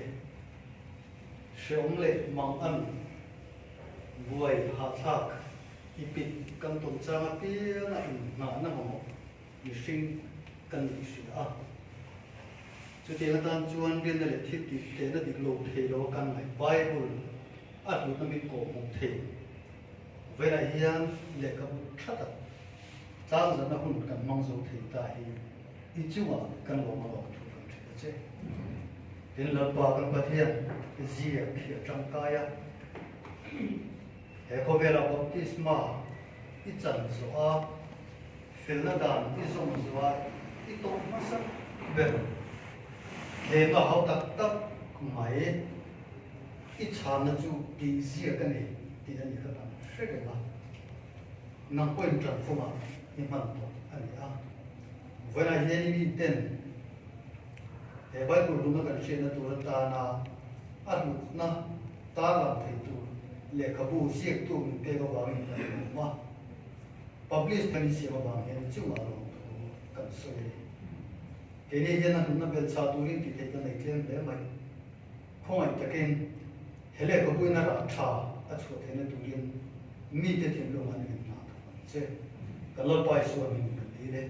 sống lệ mang ăn vui hạ thác ipit cần tồn trang cái là ngã nó mà mình sinh cần bị sửa cho tiền ta chuan viên là để thiết bị thế là để lộ thế đó cần phải Bible ắt lúc nó bị cổ một thế vậy là hiền lệ các bút thắt à trang dẫn nó không cần mang dấu thế tại ít chú à cần lộ mà lộ chế đến lớp ba con bát thiên cái gì kia trong cái á hệ có về là baptisma ít chân số phil là đàn ít dùng số ít tốt mà sắc về thế mà họ tắc tắc máy ít chán là chú cái gì cái này thì anh nhớ là sẽ cái nào nằm quên trần phụ mà nhưng mà anh à với là hiện đi tên thế bây giờ chúng ta cần xem là tụi ta na ăn na ta làm thế tu lệ khẩu bu siết tu cái cái vào mình là mà publish cái gì mà vào hiện chú mà rồi cần soi cái này hiện là chúng ta bên sau tu cái cái này lên để mà không ai ta cái hele khẩu bu na ra thà ở chỗ thế này tu liên mi thế thì luôn mà mình làm chứ cái lối bay xuống mình đi đấy